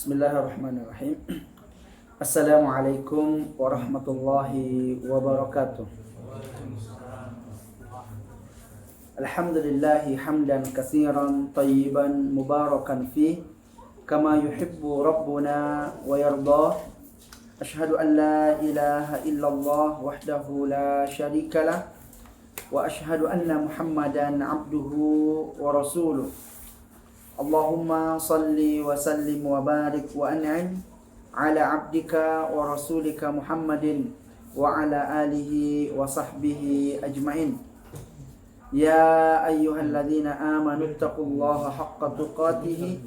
Bismillahirrahmanirrahim. Assalamualaikum warahmatullahi wabarakatuh. Alhamdulillahi hamdan katsiran tayyiban mubarakan fih kama yuhibbu rabbuna wa yardah. Ashhadu an la ilaha illallah wahdahu la syarikalah wa ashhadu anna Muhammadan abduhu wa rasuluh. Allahumma salli wa sallim wa barik wa an'im ala abdika wa rasulika Muhammadin wa ala alihi wa sahbihi ajma'in. Ya ayyuhalladzina amanu taqullaha haqqa tuqatih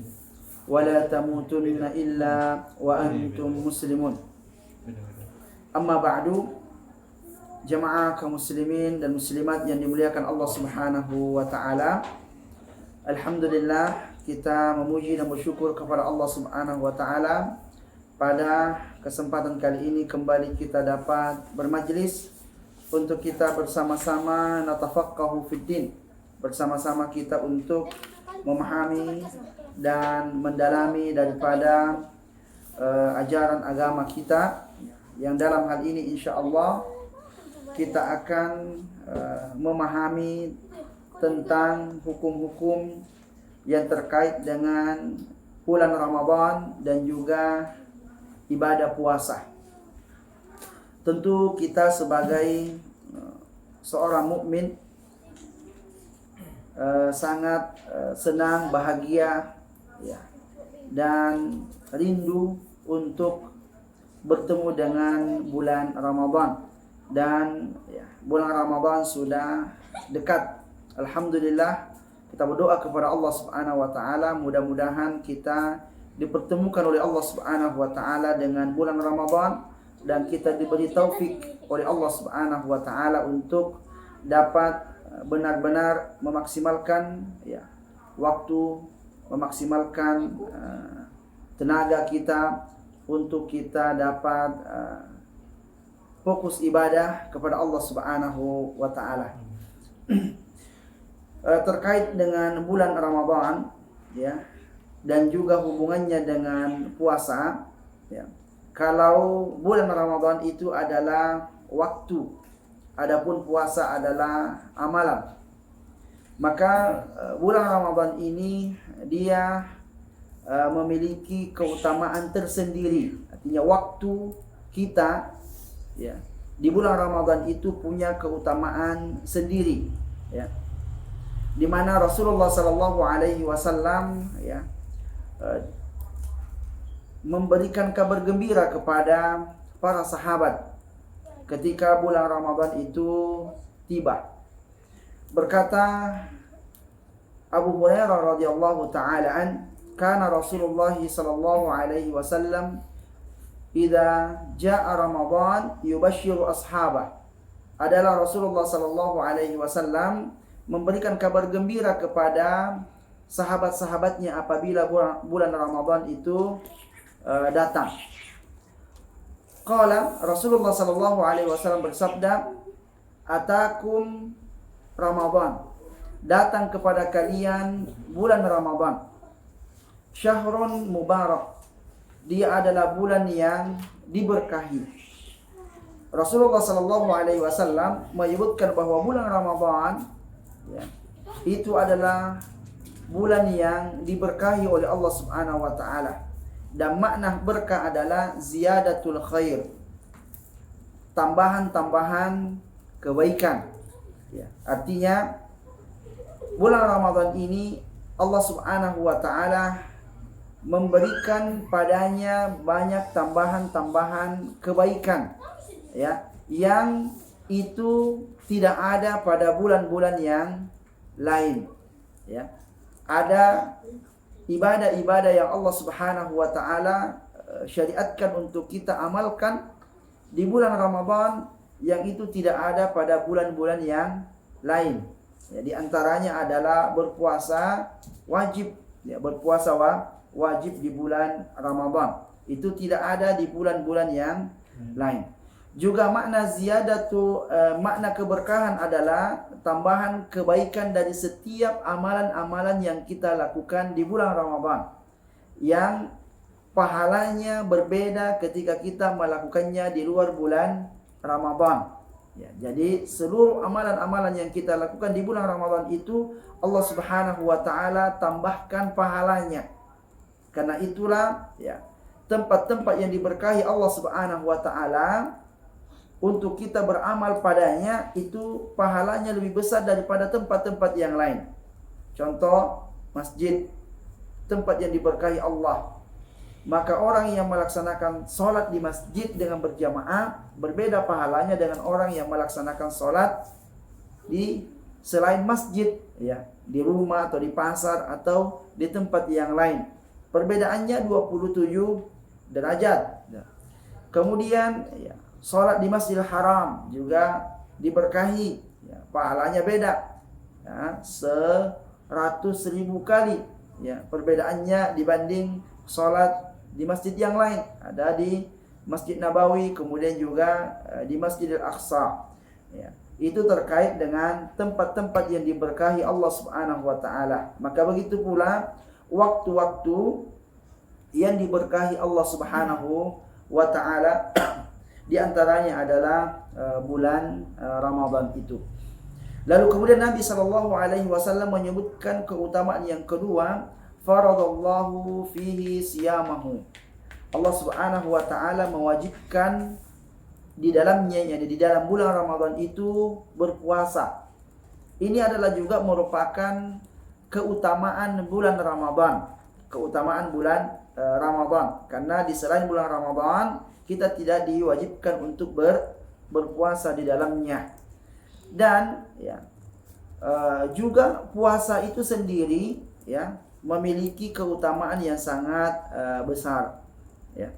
wa la tamutunna illa wa antum muslimun. Amma ba'du, jamaah kaum muslimin dan muslimat yang dimuliakan Allah Subhanahu wa taala. Alhamdulillah, kita memuji dan bersyukur kepada Allah Subhanahu wa taala. Pada kesempatan kali ini kembali kita dapat bermajlis untuk kita bersama-sama natafaqahu fiddin, bersama-sama kita untuk memahami dan mendalami daripada ajaran agama kita, yang dalam hal ini insyaallah kita akan memahami tentang hukum-hukum yang terkait dengan bulan Ramadan dan juga ibadah puasa. Tentu kita sebagai seorang mukmin sangat senang, bahagia ya, dan rindu untuk bertemu dengan bulan Ramadan. Dan ya, bulan Ramadan sudah dekat. Alhamdulillah, kita berdoa kepada Allah Subhanahu wa taala, mudah-mudahan kita dipertemukan oleh Allah Subhanahu wa taala dengan bulan Ramadan dan kita diberi taufik oleh Allah Subhanahu wa taala untuk dapat benar-benar memaksimalkan ya waktu, memaksimalkan tenaga kita untuk kita dapat fokus ibadah kepada Allah Subhanahu wa taala. Terkait dengan bulan Ramadan ya, dan juga hubungannya dengan puasa ya. Kalau bulan Ramadan itu adalah waktu, adapun puasa adalah amalan, maka bulan Ramadan ini dia memiliki keutamaan tersendiri. Artinya waktu kita ya di bulan Ramadan itu punya keutamaan sendiri ya, di mana Rasulullah sallallahu alaihi wasallam ya memberikan kabar gembira kepada para sahabat ketika bulan Ramadan itu tiba. Berkata Abu Hurairah radhiyallahu taala an, kana Rasulullah sallallahu alaihi wasallam idza jaa Ramadan yubashshiru ashabah. Adalah Rasulullah sallallahu alaihi wasallam memberikan kabar gembira kepada sahabat-sahabatnya apabila bulan Ramadan itu datang. Qala, Rasulullah sallallahu alaihi wasallam bersabda, atakum Ramadan, datang kepada kalian bulan Ramadan. Syahrun mubarak, dia adalah bulan yang diberkahi. Rasulullah sallallahu alaihi wasallam menyebutkan bahwa bulan Ramadan ya, itu adalah bulan yang diberkahi oleh Allah Subhanahu wa taala. Dan makna berkah adalah ziyadatul khair, tambahan-tambahan kebaikan ya. Artinya bulan Ramadan ini Allah Subhanahu wa taala memberikan padanya banyak tambahan-tambahan kebaikan ya, yang itu tidak ada pada bulan-bulan yang lain ya. Ada ibadah-ibadah yang Allah Subhanahu wa taala syariatkan untuk kita amalkan di bulan Ramadan yang itu tidak ada pada bulan-bulan yang lain. Ya, di antaranya adalah berpuasa wajib ya, berpuasa wajib di bulan Ramadan. Itu tidak ada di bulan-bulan yang lain. Juga makna ziyadatu, makna keberkahan adalah tambahan kebaikan dari setiap amalan-amalan yang kita lakukan di bulan Ramadan, yang pahalanya berbeda ketika kita melakukannya di luar bulan Ramadan. Ya, jadi seluruh amalan-amalan yang kita lakukan di bulan Ramadan itu Allah Subhanahu wa taala tambahkan pahalanya. Karena itulah ya, tempat-tempat yang diberkahi Allah Subhanahu wa taala untuk kita beramal padanya itu pahalanya lebih besar daripada tempat-tempat yang lain. Contoh masjid, tempat yang diberkahi Allah. Maka orang yang melaksanakan sholat di masjid dengan berjamaah berbeda pahalanya dengan orang yang melaksanakan sholat di selain masjid, ya, di rumah atau di pasar atau di tempat yang lain. Perbedaannya 27 derajat. Kemudian ya, sholat di Masjidil Haram juga diberkahi, ya, pahalanya beda, ya, 100.000 kali, ya, perbedaannya dibanding sholat di masjid yang lain. Ada di Masjid Nabawi, kemudian juga di Masjidil Aqsa, ya. Itu terkait dengan tempat-tempat yang diberkahi Allah Subhanahu wa taala. Maka begitu pula waktu-waktu yang diberkahi Allah Subhanahu wa taala di antaranya adalah bulan Ramadan itu. Lalu kemudian Nabi sallallahu alaihi wasallam menyebutkan keutamaan yang kedua, faradallahu fihi siyamahu. Allah Subhanahu wa taala mewajibkan di dalamnya, yakni di dalam bulan Ramadan itu berpuasa. Ini adalah juga merupakan keutamaan bulan Ramadan. Keutamaan bulan Ramadan. Karena di selain bulan Ramadan kita tidak diwajibkan untuk berpuasa di dalamnya. Dan ya, juga puasa itu sendiri, ya, memiliki keutamaan yang sangat besar, ya.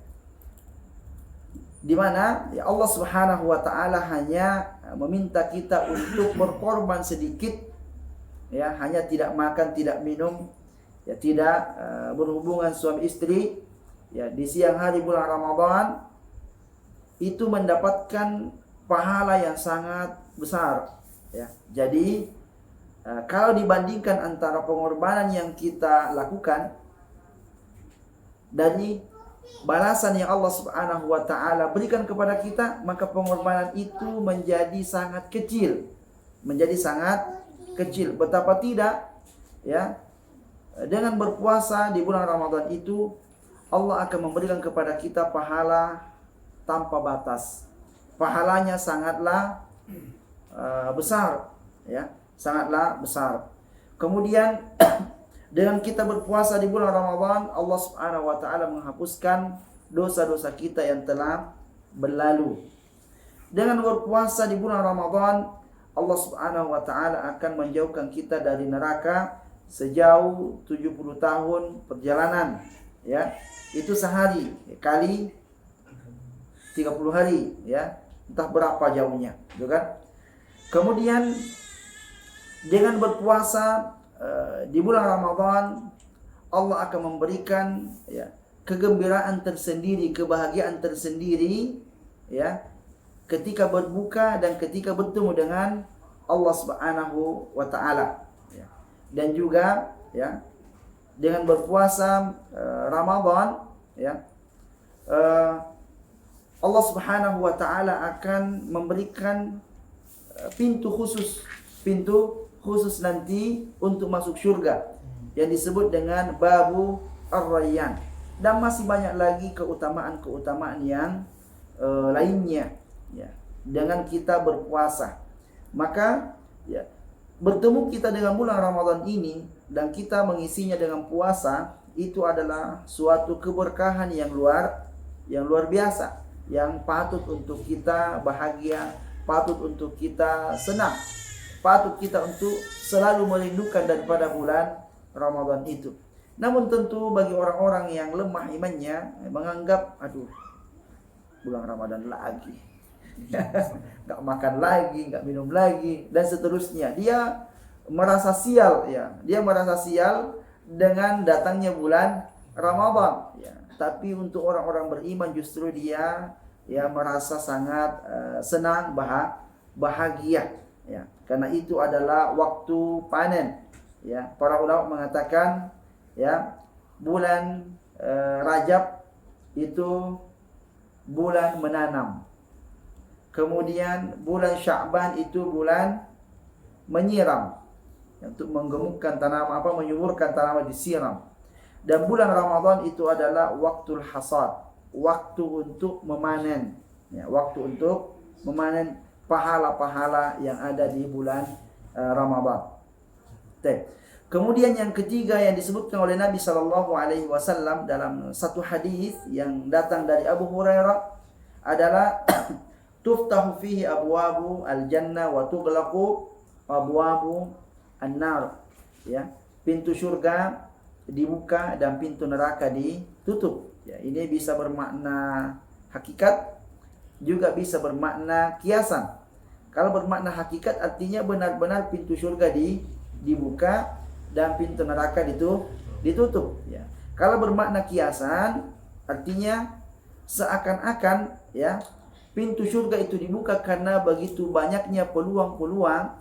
Di mana ya Allah Subhanahu wa taala hanya meminta kita untuk berkorban sedikit, ya, hanya tidak makan, tidak minum, ya, tidak berhubungan suami istri, ya, di siang hari bulan Ramadan itu mendapatkan pahala yang sangat besar, ya. Jadi kalau dibandingkan antara pengorbanan yang kita lakukan dari balasan yang Allah Subhanahu wa taala berikan kepada kita, maka pengorbanan itu menjadi sangat kecil. Menjadi sangat kecil. Betapa tidak, ya, dengan berpuasa di bulan Ramadan itu Allah akan memberikan kepada kita pahala tanpa batas. Pahalanya sangatlah besar, ya, sangatlah besar. Kemudian dengan kita berpuasa di bulan Ramadan, Allah Subhanahu wa taala menghapuskan dosa-dosa kita yang telah berlalu. Dengan berpuasa di bulan Ramadan, Allah Subhanahu wa taala akan menjauhkan kita dari neraka sejauh 70 tahun perjalanan, ya. Itu sehari kali 30 hari, ya. Entah berapa jauhnya, gitu kan? Kemudian dengan berpuasa di bulan Ramadan, Allah akan memberikan, ya, kegembiraan tersendiri, kebahagiaan tersendiri, ya, ketika berbuka dan ketika bertemu dengan Allah Subhanahu wa taala, ya. Dan juga, ya, dengan berpuasa Ramadan, ya, Allah Subhanahu wa taala akan memberikan pintu khusus nanti untuk masuk surga yang disebut dengan Babu Ar-Rayyan. Dan masih banyak lagi keutamaan-keutamaan yang lainnya, ya, dengan kita berpuasa. Maka, ya, bertemu kita dengan bulan Ramadan ini dan kita mengisinya dengan puasa itu adalah suatu keberkahan yang luar biasa, yang patut untuk kita bahagia, patut untuk kita senang, patut kita untuk selalu merindukan daripada bulan Ramadan itu. Namun tentu bagi orang-orang yang lemah imannya, menganggap, aduh, bulan Ramadan lagi, nggak makan lagi, nggak minum lagi, dan seterusnya. Dia merasa sial, ya, dia merasa sial dengan datangnya bulan Ramadan, ya. Tapi untuk orang-orang beriman justru dia, ya, merasa sangat senang, bahagia, ya. Karena itu adalah waktu panen, ya. Para ulama mengatakan, ya, bulan Rajab itu bulan menanam. Kemudian bulan Sya'ban itu bulan menyiram, untuk menggemukkan tanaman, menyuburkan tanaman disiram. Dan bulan Ramadan itu adalah waktul hasad, waktu untuk memanen, ya, waktu untuk memanen pahala-pahala yang ada di bulan Ramadan. Kemudian yang ketiga yang disebutkan oleh Nabi sallallahu alaihi wasallam dalam satu hadis yang datang dari Abu Hurairah adalah tuftahu fihi abwabu al-jannah wa tughlaqu abwabu an-nar. Ya, pintu surga dibuka dan pintu neraka ditutup. Ya, ini bisa bermakna hakikat, juga bisa bermakna kiasan. Kalau bermakna hakikat artinya benar-benar pintu surga dibuka dan pintu neraka ditutup. Ya. Kalau bermakna kiasan artinya seakan-akan, ya, pintu surga itu dibuka karena begitu banyaknya peluang-peluang,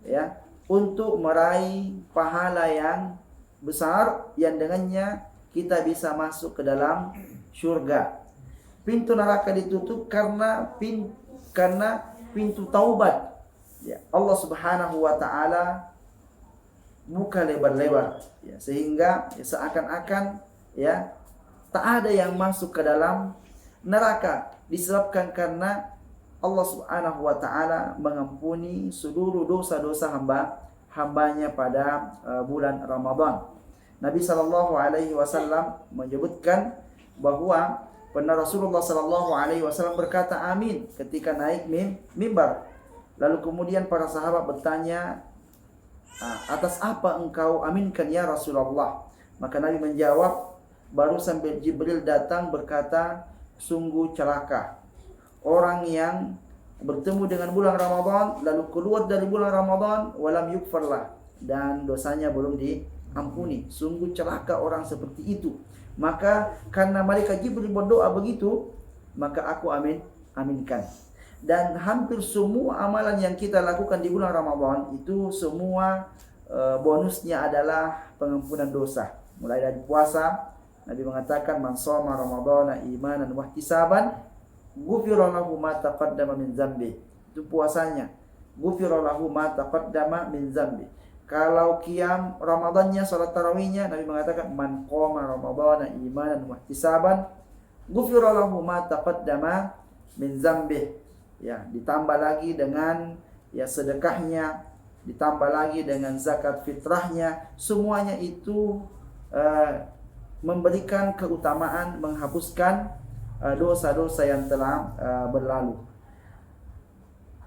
ya, untuk meraih pahala yang besar yang dengannya kita bisa masuk ke dalam surga. Pintu neraka ditutup karena pintu taubat. Ya, Allah Subhanahu wa taala buka lebar-lebar, ya, sehingga ya, seakan-akan, ya, tak ada yang masuk ke dalam neraka disebabkan karena Allah Subhanahu wa taala mengampuni seluruh dosa-dosa hambanya pada bulan Ramadan. Nabi sallallahu alaihi wasallam menyebutkan bahwa pernah Rasulullah sallallahu alaihi wasallam berkata amin ketika naik mimbar. Lalu kemudian para sahabat bertanya, atas apa engkau aminkan ya Rasulullah? Maka Nabi menjawab, baru sampai Jibril datang berkata, sungguh celaka orang yang bertemu dengan bulan Ramadan lalu keluar dari bulan Ramadan walam yukfarlah, dan dosanya belum diampuni. Sungguh celaka orang seperti itu. Maka karena malaikat Jibril berdoa begitu, maka aku aminkan. Dan hampir semua amalan yang kita lakukan di bulan Ramadan itu semua bonusnya adalah pengampunan dosa. Mulai dari puasa, Nabi mengatakan man shoma ramadhana imanan wa ihtisaban ghufira lahu ma taqaddama min dzambi. Itu puasanya. Ghufira lahu ma taqaddama min dzambi. Kalau qiyam Ramadannya, salat tarawihnya, Nabi mengatakan man qoma ramadhana imanan wa ihtisaban ghufira lahu ma taqaddama min dzambi. Ya, ditambah lagi dengan, ya, sedekahnya, ditambah lagi dengan zakat fitrahnya, semuanya itu memberikan keutamaan menghapuskan dosa-dosa yang telah berlalu.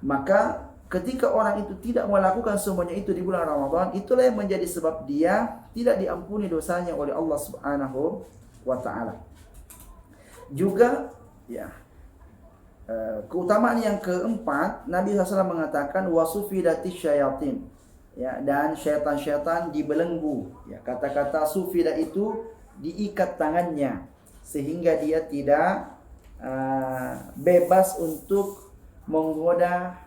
Maka ketika orang itu tidak melakukan semuanya itu di bulan Ramadan, itulah yang menjadi sebab dia tidak diampuni dosanya oleh Allah Subhanahu wa taala. Juga, ya, keutamaan yang keempat, Nabi SAW mengatakan wasufidatis syayatin, ya, dan syaitan-syaitan dibelenggu. Ya, kata-kata sufida itu diikat tangannya sehingga dia tidak bebas untuk menggoda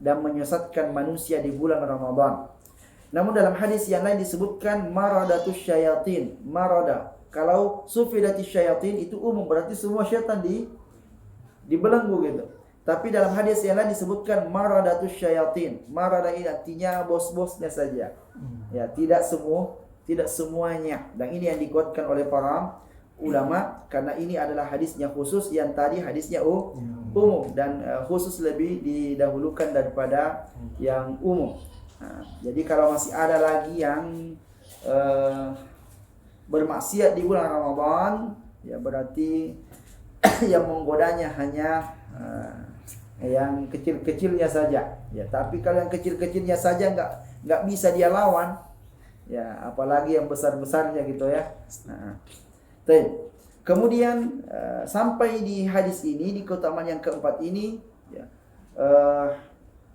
dan menyesatkan manusia di bulan Ramadan. Namun dalam hadis yang lain disebutkan maradatus syayatin. Marada, kalau sufidatis syayatin itu umum, berarti semua syaitan dibelenggu gitu. Tapi dalam hadis yang lain disebutkan maradatus syayatin. Marada ini artinya bos-bosnya saja. Ya, tidak semuanya. Dan ini yang dikuatkan oleh para ulama karena ini adalah hadisnya khusus, yang tadi hadisnya umum, dan khusus lebih didahulukan daripada yang umum. Nah, jadi kalau masih ada lagi yang bermaksiat di bulan Ramadan, ya berarti yang menggodanya hanya yang kecil-kecilnya saja. Ya, tapi kalau yang kecil-kecilnya saja nggak bisa dia lawan, ya apalagi yang besar-besarnya gitu ya. Nah, kemudian sampai di hadis ini, di keutamaan yang keempat ini, ya,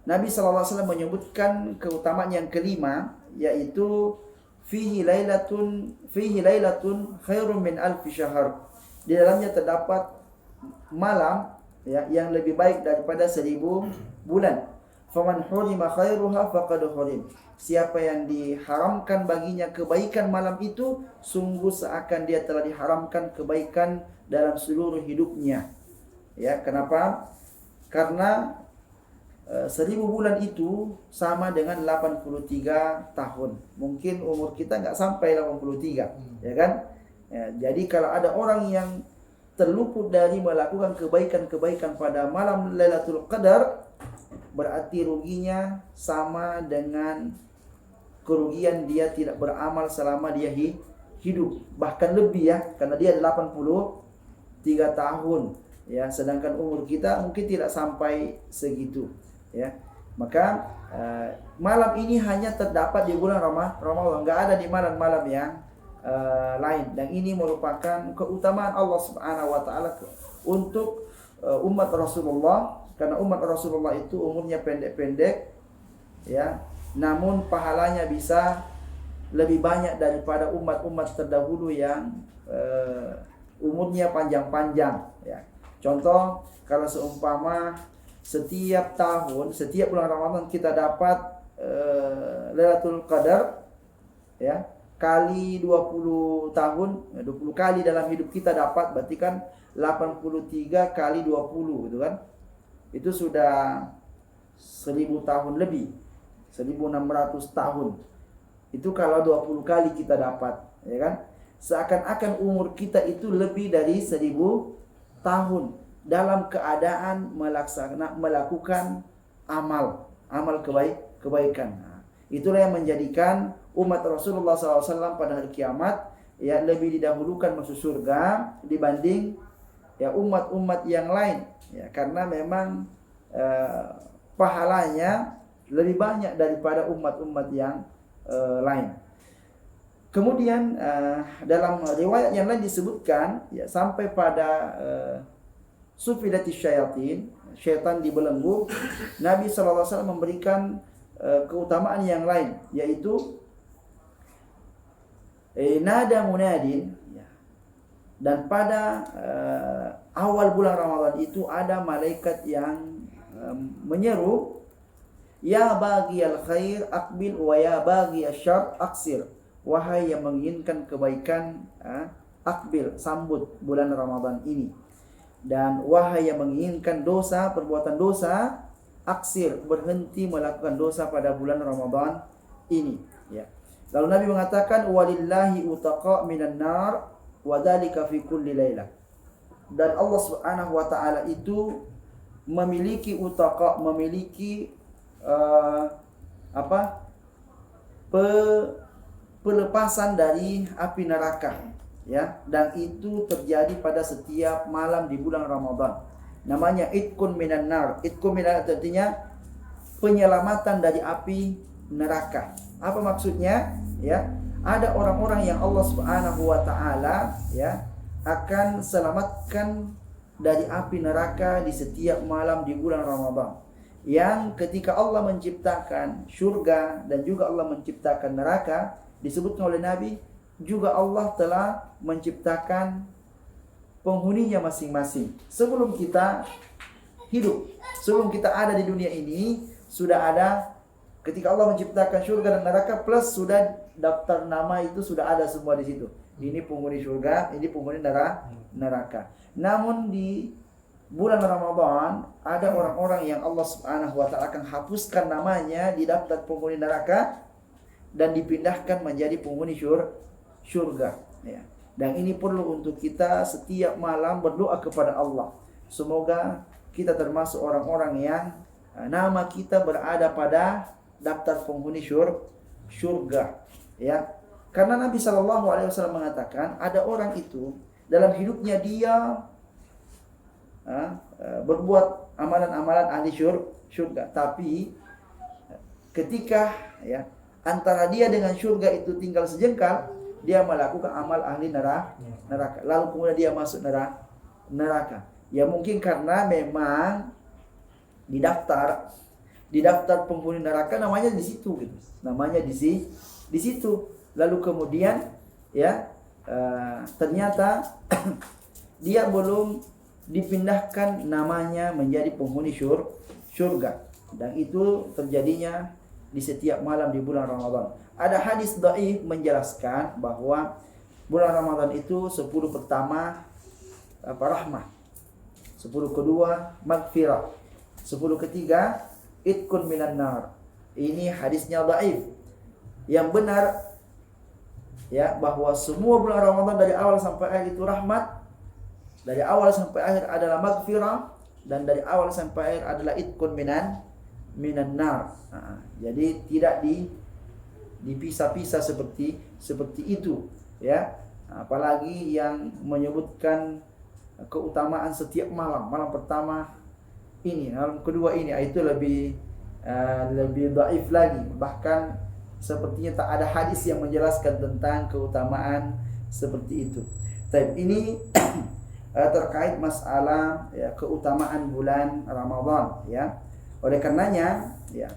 Nabi SAW menyebutkan keutamaan yang kelima, yaitu fihi lailatun khairun min alfi syahr. Di dalamnya terdapat malam, ya, yang lebih baik daripada 1000 bulan. faman hurima khairuha faqad hurim. Siapa yang diharamkan baginya kebaikan malam itu, sungguh seakan dia telah diharamkan kebaikan dalam seluruh hidupnya. Ya, kenapa? Karena 1000 bulan itu sama dengan 83 tahun. Mungkin umur kita nggak sampai 83, ya kan? Ya, jadi kalau ada orang yang terluput dari melakukan kebaikan-kebaikan pada malam Lailatul Qadar, berarti ruginya sama dengan kerugian dia tidak beramal selama dia hidup, bahkan lebih ya, karena dia 83 tahun ya, sedangkan umur kita mungkin tidak sampai segitu ya. Maka malam ini hanya terdapat di bulan Ramadan, nggak ada di malam-malam yang lain, dan ini merupakan keutamaan Allah Subhanahu wa taala untuk umat Rasulullah, karena umat Rasulullah itu umurnya pendek-pendek ya, namun pahalanya bisa lebih banyak daripada umat-umat terdahulu yang umurnya panjang-panjang ya. Contoh, kalau seumpama setiap tahun, setiap bulan Ramadan kita dapat Lailatul Qadar ya, kali 20 tahun, 20 kali dalam hidup kita dapat, berarti kan 83 kali 20 gitu kan. Itu sudah 1000 tahun lebih, 1600 tahun. Itu kalau 20 kali kita dapat, ya kan? Seakan-akan umur kita itu lebih dari 1000 tahun dalam keadaan melakukan amal kebaikan. Nah, itulah yang menjadikan umat Rasulullah SAW pada hari kiamat ya lebih didahulukan masuk surga dibanding ya umat-umat yang lain ya, karena memang pahalanya lebih banyak daripada umat-umat yang lain. Kemudian dalam riwayat yang lain disebutkan ya, sampai pada sufidatis syayatin, syaitan dibelenggu, Nabi SAW memberikan keutamaan yang lain, yaitu nada munadin ya. Dan pada awal bulan Ramadan itu ada malaikat yang menyeru, ya bagiyal khair aqbil wa ya bagiyal syarr aqsir. Wahai yang menginginkan kebaikan, akbil, sambut bulan Ramadan ini. Dan wahai yang menginginkan dosa, perbuatan dosa, aksir, berhenti melakukan dosa pada bulan Ramadan ini. Ya. Lalu Nabi mengatakan, walillahi utaqa minan nar, wa dzalika fi kulli lailah. Dan Allah Subhanahu wa taala itu memiliki utaqa, memiliki pelepasan dari api neraka ya, dan itu terjadi pada setiap malam di bulan Ramadan. Namanya itkun minan nar. Itkun minan artinya penyelamatan dari api neraka. Apa maksudnya? Ya, ada orang-orang yang Allah Subhanahu wa taala ya akan selamatkan dari api neraka di setiap malam di bulan Ramadan. Yang ketika Allah menciptakan surga dan juga Allah menciptakan neraka, disebutkan oleh Nabi, juga Allah telah menciptakan penghuninya masing-masing. Sebelum kita hidup, sebelum kita ada di dunia ini, sudah ada, ketika Allah menciptakan surga dan neraka, plus sudah daftar nama itu sudah ada semua di situ. Ini penghuni surga, ini penghuni neraka. Namun di bulan Ramadan ada orang-orang yang Allah Subhanahu wa taala akan hapuskan namanya di daftar penghuni neraka dan dipindahkan menjadi penghuni surga ya. Dan ini perlu untuk kita setiap malam berdoa kepada Allah, semoga kita termasuk orang-orang yang nama kita berada pada daftar penghuni surga ya. Karena Nabi SAW mengatakan ada orang itu dalam hidupnya dia berbuat amalan-amalan ahli surga, tapi ketika ya antara dia dengan surga itu tinggal sejengkal, dia melakukan amal ahli neraka. Lalu kemudian dia masuk neraka. Ya mungkin karena memang di daftar penghuni neraka namanya di situ gitu. Namanya di situ. Lalu kemudian ya ternyata dia belum dipindahkan namanya menjadi penghuni surga. dan itu terjadinya di setiap malam di bulan Ramadan. Ada hadis dhaif menjelaskan bahwa bulan Ramadan itu 10 pertama rahmah, 10 kedua maghfirah, 10 ketiga itqun minan nar. Ini hadisnya dhaif. Yang benar ya bahwa semua bulan Ramadan dari awal sampai akhir itu rahmat, dari awal sampai akhir adalah maghfirah, dan dari awal sampai akhir adalah itqun minan nar. Jadi tidak dipisah-pisah seperti itu ya. Apalagi yang menyebutkan keutamaan setiap malam, malam pertama ini, malam kedua ini, itu lebih dhaif lagi. Bahkan sepertinya tak ada hadis yang menjelaskan tentang keutamaan seperti itu. Tapi ini terkait masalah ya, keutamaan bulan Ramadan ya. Oleh karenanya ya,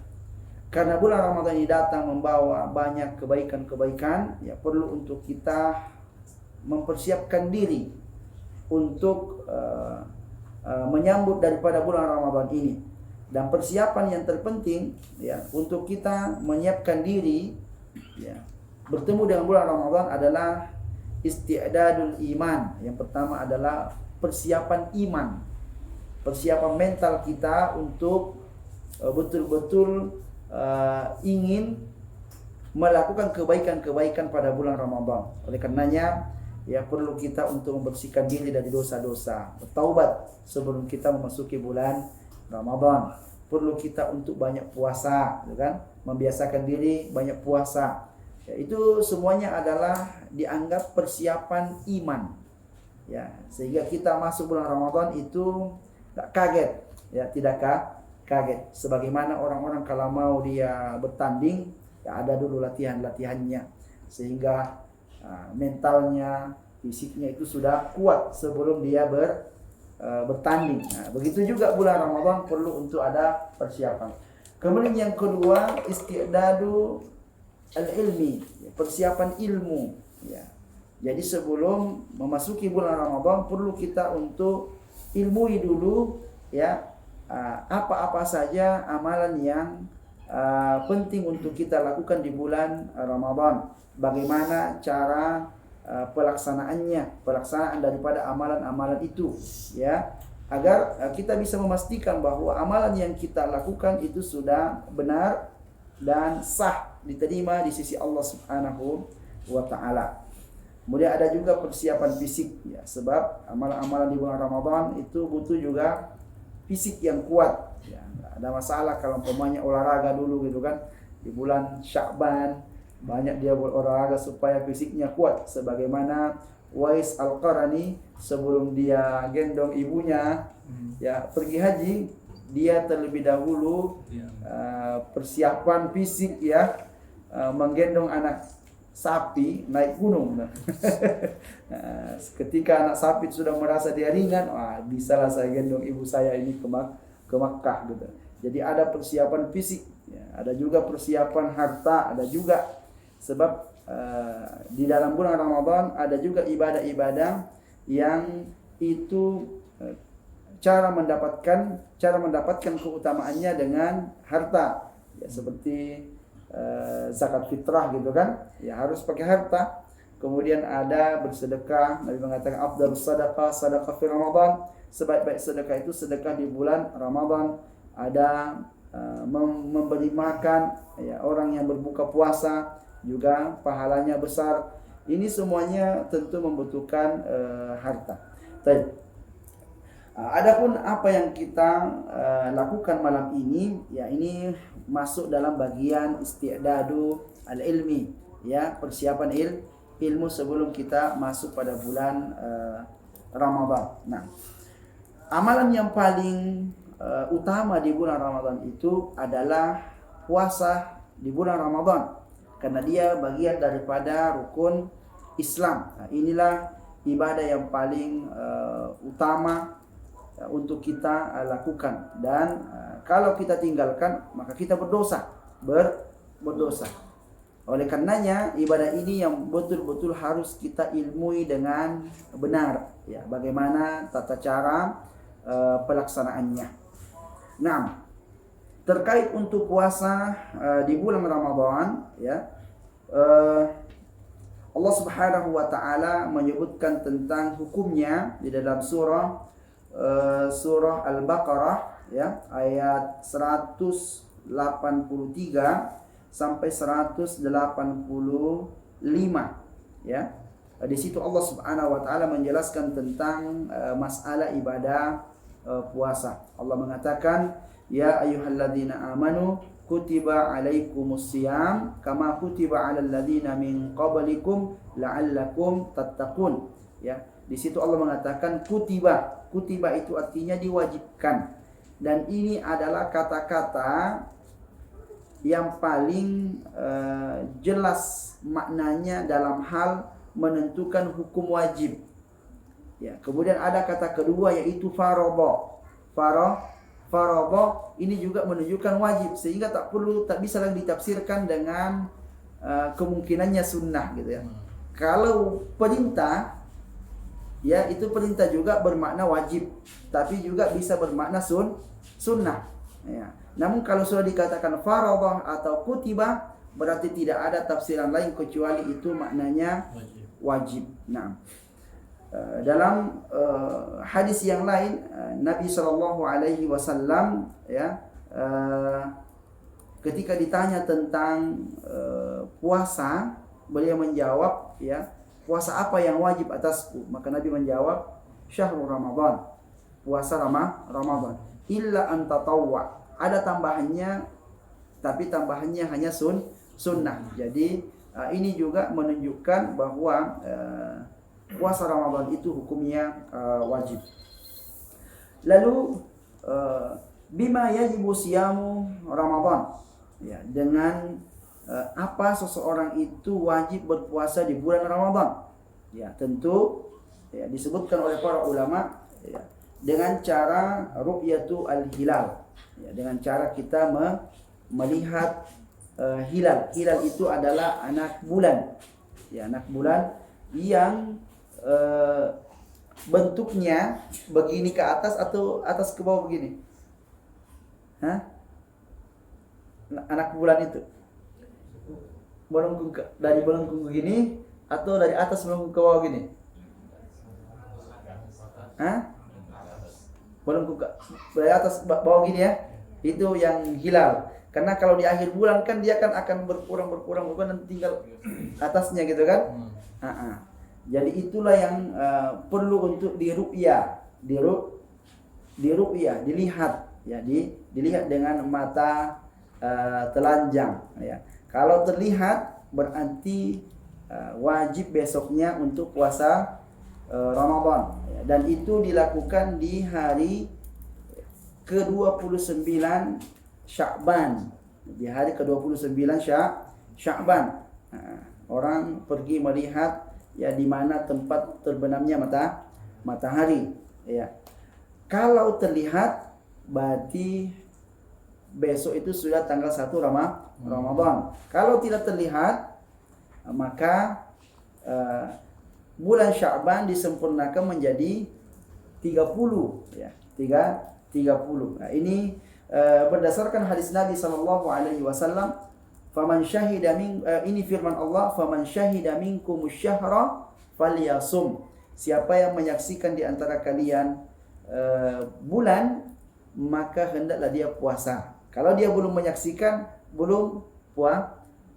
karena bulan Ramadan ini datang membawa banyak kebaikan-kebaikan, ya perlu untuk kita mempersiapkan diri untuk menyambut daripada bulan Ramadan ini. Dan persiapan yang terpenting ya untuk kita menyiapkan diri ya bertemu dengan bulan Ramadan adalah isti'dadul iman. Yang pertama adalah persiapan iman, persiapan mental kita untuk betul-betul ingin melakukan kebaikan-kebaikan pada bulan Ramadan. Oleh karenanya ya perlu kita untuk membersihkan diri dari dosa-dosa, bertaubat sebelum kita memasuki bulan Ramadan. Perlu kita untuk banyak puasa, kan? Membiasakan diri banyak puasa. Ya, itu semuanya adalah dianggap persiapan iman. Ya, sehingga kita masuk bulan Ramadan itu tidak kaget, ya tidak kaget. Sebagaimana orang-orang kalau mau dia bertanding, ya ada dulu latihannya, sehingga mentalnya, fisiknya itu sudah kuat sebelum dia bertanding. Nah, begitu juga bulan Ramadan perlu untuk ada persiapan. Kemudian yang kedua, isti'dadu al-ilmi, persiapan ilmu ya. Jadi sebelum memasuki bulan Ramadan perlu kita untuk ilmui dulu ya apa-apa saja amalan yang penting untuk kita lakukan di bulan Ramadan. Bagaimana cara pelaksanaan daripada amalan-amalan itu ya, agar kita bisa memastikan bahwa amalan yang kita lakukan itu sudah benar dan sah, diterima di sisi Allah Subhanahu wa taala. Kemudian ada juga persiapan fisik ya, sebab amalan-amalan di bulan Ramadan itu butuh juga fisik yang kuat ya. Ada masalah kalau umpamanya olahraga dulu gitu kan, di bulan Sya'ban banyak dia berolahraga supaya fisiknya kuat, sebagaimana Wais Al-Qarani sebelum dia gendong ibunya ya pergi haji, dia terlebih dahulu persiapan fisik ya, menggendong anak sapi naik gunung. Ketika anak sapi sudah merasa dia ringan, bisalah saya gendong ibu saya ini ke Makkah gitu. Jadi ada persiapan fisik ya, ada juga persiapan harta, ada juga. Sebab di dalam bulan Ramadan ada juga ibadah-ibadah yang itu cara mendapatkan keutamaannya dengan harta ya, seperti zakat fitrah gitu kan ya, harus pakai harta. Kemudian ada bersedekah, Nabi mengatakan afdhalus sadaqah fi Ramadan, sebaik-baik sedekah itu sedekah di bulan Ramadan. Ada memberi makan ya orang yang berbuka puasa, juga pahalanya besar. Ini semuanya tentu membutuhkan harta. Adapun apa yang kita lakukan malam ini ya, ini masuk dalam bagian isti'dadu al-ilmi ya, persiapan ilmu sebelum kita masuk pada bulan Ramadan. Nah, amalan yang paling utama di bulan Ramadan itu adalah puasa di bulan Ramadan, karena dia bagian daripada rukun Islam. Nah, inilah ibadah yang paling utama untuk kita lakukan, dan kalau kita tinggalkan maka kita berdosa. Oleh karenanya ibadah ini yang betul-betul harus kita ilmui dengan benar ya, bagaimana tata cara pelaksanaannya. Nah, terkait untuk puasa di bulan Ramadan, ya, Allah Subhanahu wa taala menyebutkan tentang hukumnya di dalam surah Al-Baqarah, ya, ayat 183 sampai 185, ya. Di situ Allah Subhanahu wa taala menjelaskan tentang masalah ibadah puasa. Allah mengatakan, ya ayyuhalladzina amanu kutiba alaikumusiyam kama kutiba alal ladzina min qablikum la'allakum tattaqun. Ya, di situ Allah mengatakan kutiba. Kutiba itu artinya diwajibkan. Dan ini adalah kata-kata yang paling jelas maknanya dalam hal menentukan hukum wajib. Ya, kemudian ada kata kedua yaitu faradha. Faradha ini juga menunjukkan wajib, sehingga tak bisa lagi ditafsirkan dengan kemungkinannya sunnah gitu ya. Kalau perintah, ya itu perintah juga bermakna wajib, tapi juga bisa bermakna sunnah. Ya. Namun kalau sudah dikatakan faradha atau kutiba, berarti tidak ada tafsiran lain kecuali itu maknanya wajib. Nah, dalam hadis yang lain Nabi Shallallahu Alaihi Wasallam, ya, ketika ditanya tentang puasa, beliau menjawab, ya, puasa apa yang wajib atasku? Maka Nabi menjawab, syahrul Ramadan, puasa Ramadan. Illa an tatawwa, ada tambahannya, tapi tambahannya hanya sunnah. Jadi ini juga menunjukkan bahwa puasa Ramadan itu hukumnya wajib. Lalu bima yajibu siyamu Ramadan, ya, dengan apa seseorang itu wajib berpuasa di bulan Ramadan. Ya, tentu, ya, disebutkan oleh para ulama, ya, dengan cara ru'yatu al-hilal, ya, dengan cara kita melihat hilal. Hilal itu adalah anak bulan, ya, anak bulan yang bentuknya begini ke atas atau atas ke bawah begini? Hah? Anak bulan itu melengkung dari melengkung begini atau dari atas melengkung ke bawah gini? Hah? Melengkung dari atas bawah gini, ya. Itu yang hilal. Karena kalau di akhir bulan kan dia kan akan berkurang nanti tinggal atasnya gitu kan? Jadi itulah yang perlu untuk diru'yah, dilihat, ya, dilihat dengan mata telanjang, ya. Kalau terlihat berarti wajib besoknya untuk puasa Ramadan, ya. Dan itu dilakukan di hari ke-29 Sya'ban. Di hari ke-29 Sya'ban, orang pergi melihat, ya, di mana tempat terbenamnya matahari, ya. Kalau terlihat berarti besok itu sudah tanggal 1 Ramadan. Kalau tidak terlihat, maka bulan Sya'ban disempurnakan menjadi 30, ya, 30. Nah, ini berdasarkan hadis Nabi sallallahu alaihi wasallam, faman syahida ini firman Allah, faman syahida minkumus syahra falyasum. Siapa yang menyaksikan di antara kalian bulan, maka hendaklah dia puasa. Kalau dia belum menyaksikan, belum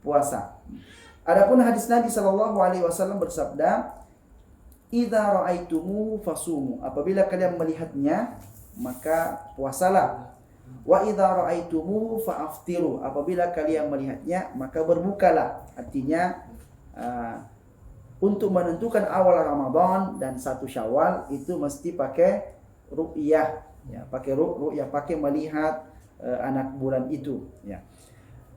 puasa. Adapun hadis Nabi sallallahu alaihi wasallam bersabda, idza ra'aitumuhu fasumu. Apabila kalian melihatnya, maka puasalah. Wa idza ra'aitumuhu fa'aftiru. Apabila kalian melihatnya, maka berbukalah. Artinya untuk menentukan awal Ramadan dan 1 Syawal itu mesti pakai ru'yah, ya, pakai ru'yah, pakai melihat anak bulan itu, ya.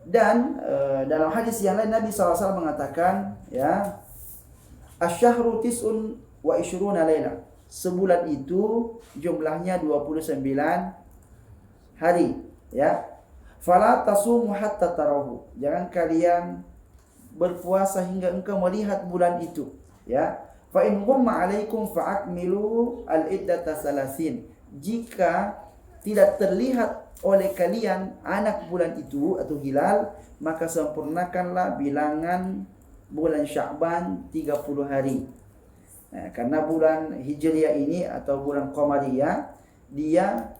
Dan dalam hadis yang lain Nabi SAW mengatakan, ya, asyhru tis'un wa ishruna laila. Sebulan itu jumlahnya 29 hari, ya. Fala tasumu hatta tarahu. Jangan kalian berpuasa hingga engkau melihat bulan itu, ya. Fa in ghamma alaikum fa akmilu al-iddata salasin. Jika tidak terlihat oleh kalian anak bulan itu atau hilal, maka sempurnakanlah bilangan bulan Sya'ban 30 hari. Nah, karena bulan Hijriah ini atau bulan Qamariyah dia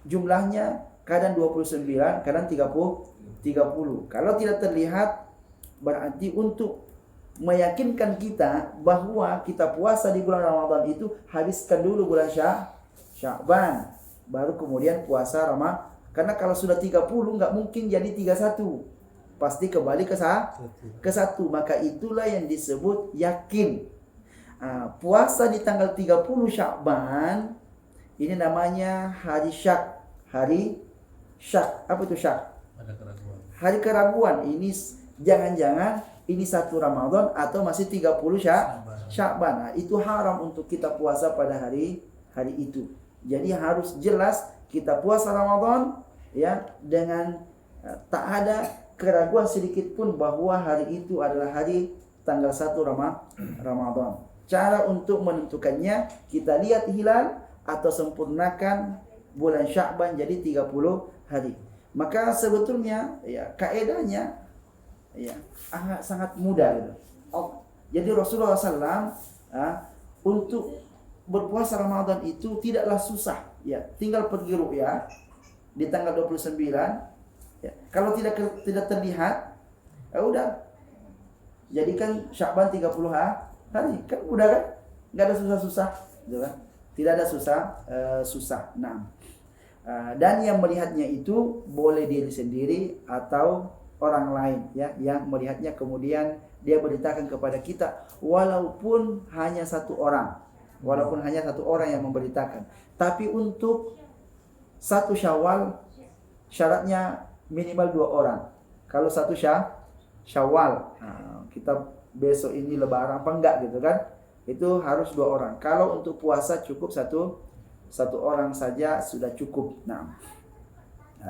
jumlahnya kadang 29, kadang 30. Kalau tidak terlihat, berarti untuk meyakinkan kita bahwa kita puasa di bulan Ramadan itu, habiskan dulu bulan Sya'ban, baru kemudian puasa Ramadan. Karena kalau sudah 30 nggak mungkin jadi 31, pasti kembali ke satu. Maka itulah yang disebut yakin. Puasa di tanggal 30 Sya'ban ini namanya hari syak. Hari syak. Apa itu syak? Hari keraguan. Ini jangan-jangan ini 1 Ramadan atau masih 30 Sya'ban. Nah, itu haram untuk kita puasa pada hari itu. Jadi harus jelas kita puasa Ramadan ya dengan tak ada keraguan sedikit pun bahwa hari itu adalah hari tanggal 1 Ramadan. Cara untuk menentukannya, kita lihat hilal atau sempurnakan bulan Sya'ban jadi 30 hari. Maka sebetulnya ya kaedahnya ya sangat mudah gitu. Jadi Rasulullah SAW untuk berpuasa Ramadan itu tidaklah susah ya, tinggal pergi ru'yah di tanggal 29 ya. Kalau tidak terlihat ya udah jadikan Sya'ban 30 hari, kan mudah kan? Enggak ada susah-susah gitu kan? Tidak ada susah. Nah, dan yang melihatnya itu boleh diri sendiri atau orang lain ya, yang melihatnya kemudian dia beritakan kepada kita, walaupun hanya satu orang yang memberitakan. Tapi untuk 1 Syawal syaratnya minimal 2 orang. Kalau 1 Syawal, kita besok ini lebaran apa enggak gitu kan, itu harus 2 orang. Kalau untuk puasa cukup satu orang saja sudah cukup. Nah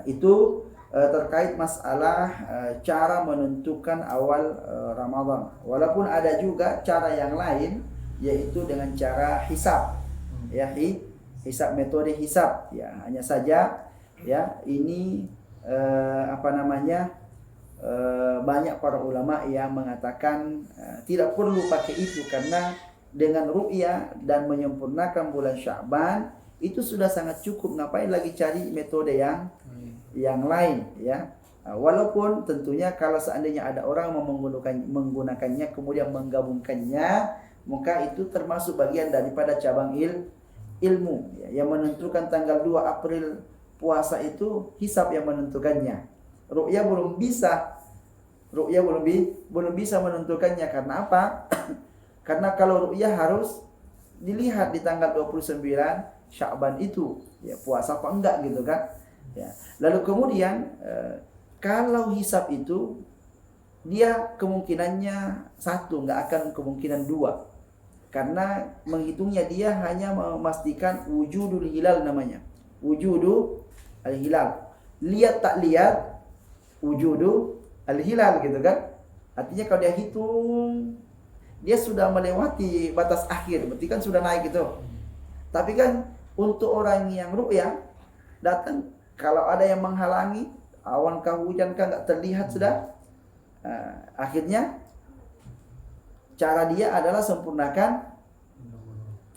itu terkait masalah cara menentukan awal Ramadan. Walaupun ada juga cara yang lain, yaitu dengan cara hisab ya, hisab, metode hisab ya. Hanya saja ya ini banyak para ulama yang mengatakan tidak perlu pakai itu, karena dengan ru'yah dan menyempurnakan bulan Sya'ban itu sudah sangat cukup. Ngapain lagi cari metode yang lain ya. Walaupun tentunya kalau seandainya ada orang mau menggunakannya kemudian menggabungkannya, maka itu termasuk bagian daripada cabang ilmu ya. Yang menentukan tanggal 2 April puasa itu hisab yang menentukannya. Ru'yah belum bisa menentukannya. Karena apa? Karena kalau ru'yah harus dilihat di tanggal 29 Sya'ban itu ya, puasa apa enggak gitu kan ya. Lalu kemudian kalau hisab itu dia kemungkinannya 1, enggak akan kemungkinan 2, karena menghitungnya dia hanya memastikan wujudul hilal, namanya wujudul al-hilal. Lihat tak lihat wujudu al-hilal gitu kan. Artinya kalau dia hitung dia sudah melewati batas akhir, berarti kan sudah naik gitu. Tapi kan untuk orang yang ru'yah datang, kalau ada yang menghalangi, awan kah hujan kah enggak terlihat sudah, akhirnya cara dia adalah sempurnakan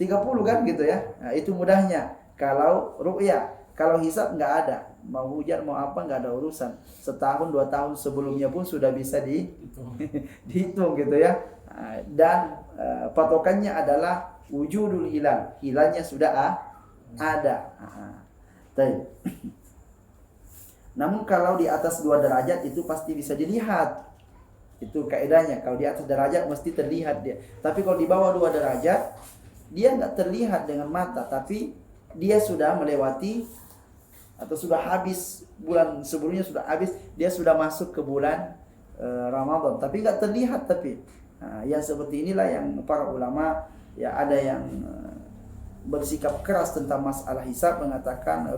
30 kan gitu ya. Nah, itu mudahnya kalau ru'yah. Kalau hisab enggak ada, mau hujan mau apa enggak ada urusan. Setahun 2 tahun sebelumnya pun sudah bisa dihitung gitu ya. Dan patokannya adalah wujudul hilal, hilalnya sudah ada. Namun kalau di atas 2 derajat itu pasti bisa dilihat. Itu kaidahnya, kalau di atas derajat mesti terlihat dia. Tapi kalau di bawah 2 derajat dia enggak terlihat dengan mata, tapi dia sudah melewati atau sudah habis, bulan sebelumnya sudah habis, dia sudah masuk ke bulan Ramadan, tapi enggak terlihat. Tapi yang seperti inilah yang para ulama ya, ada yang bersikap keras tentang masalah hisab, mengatakan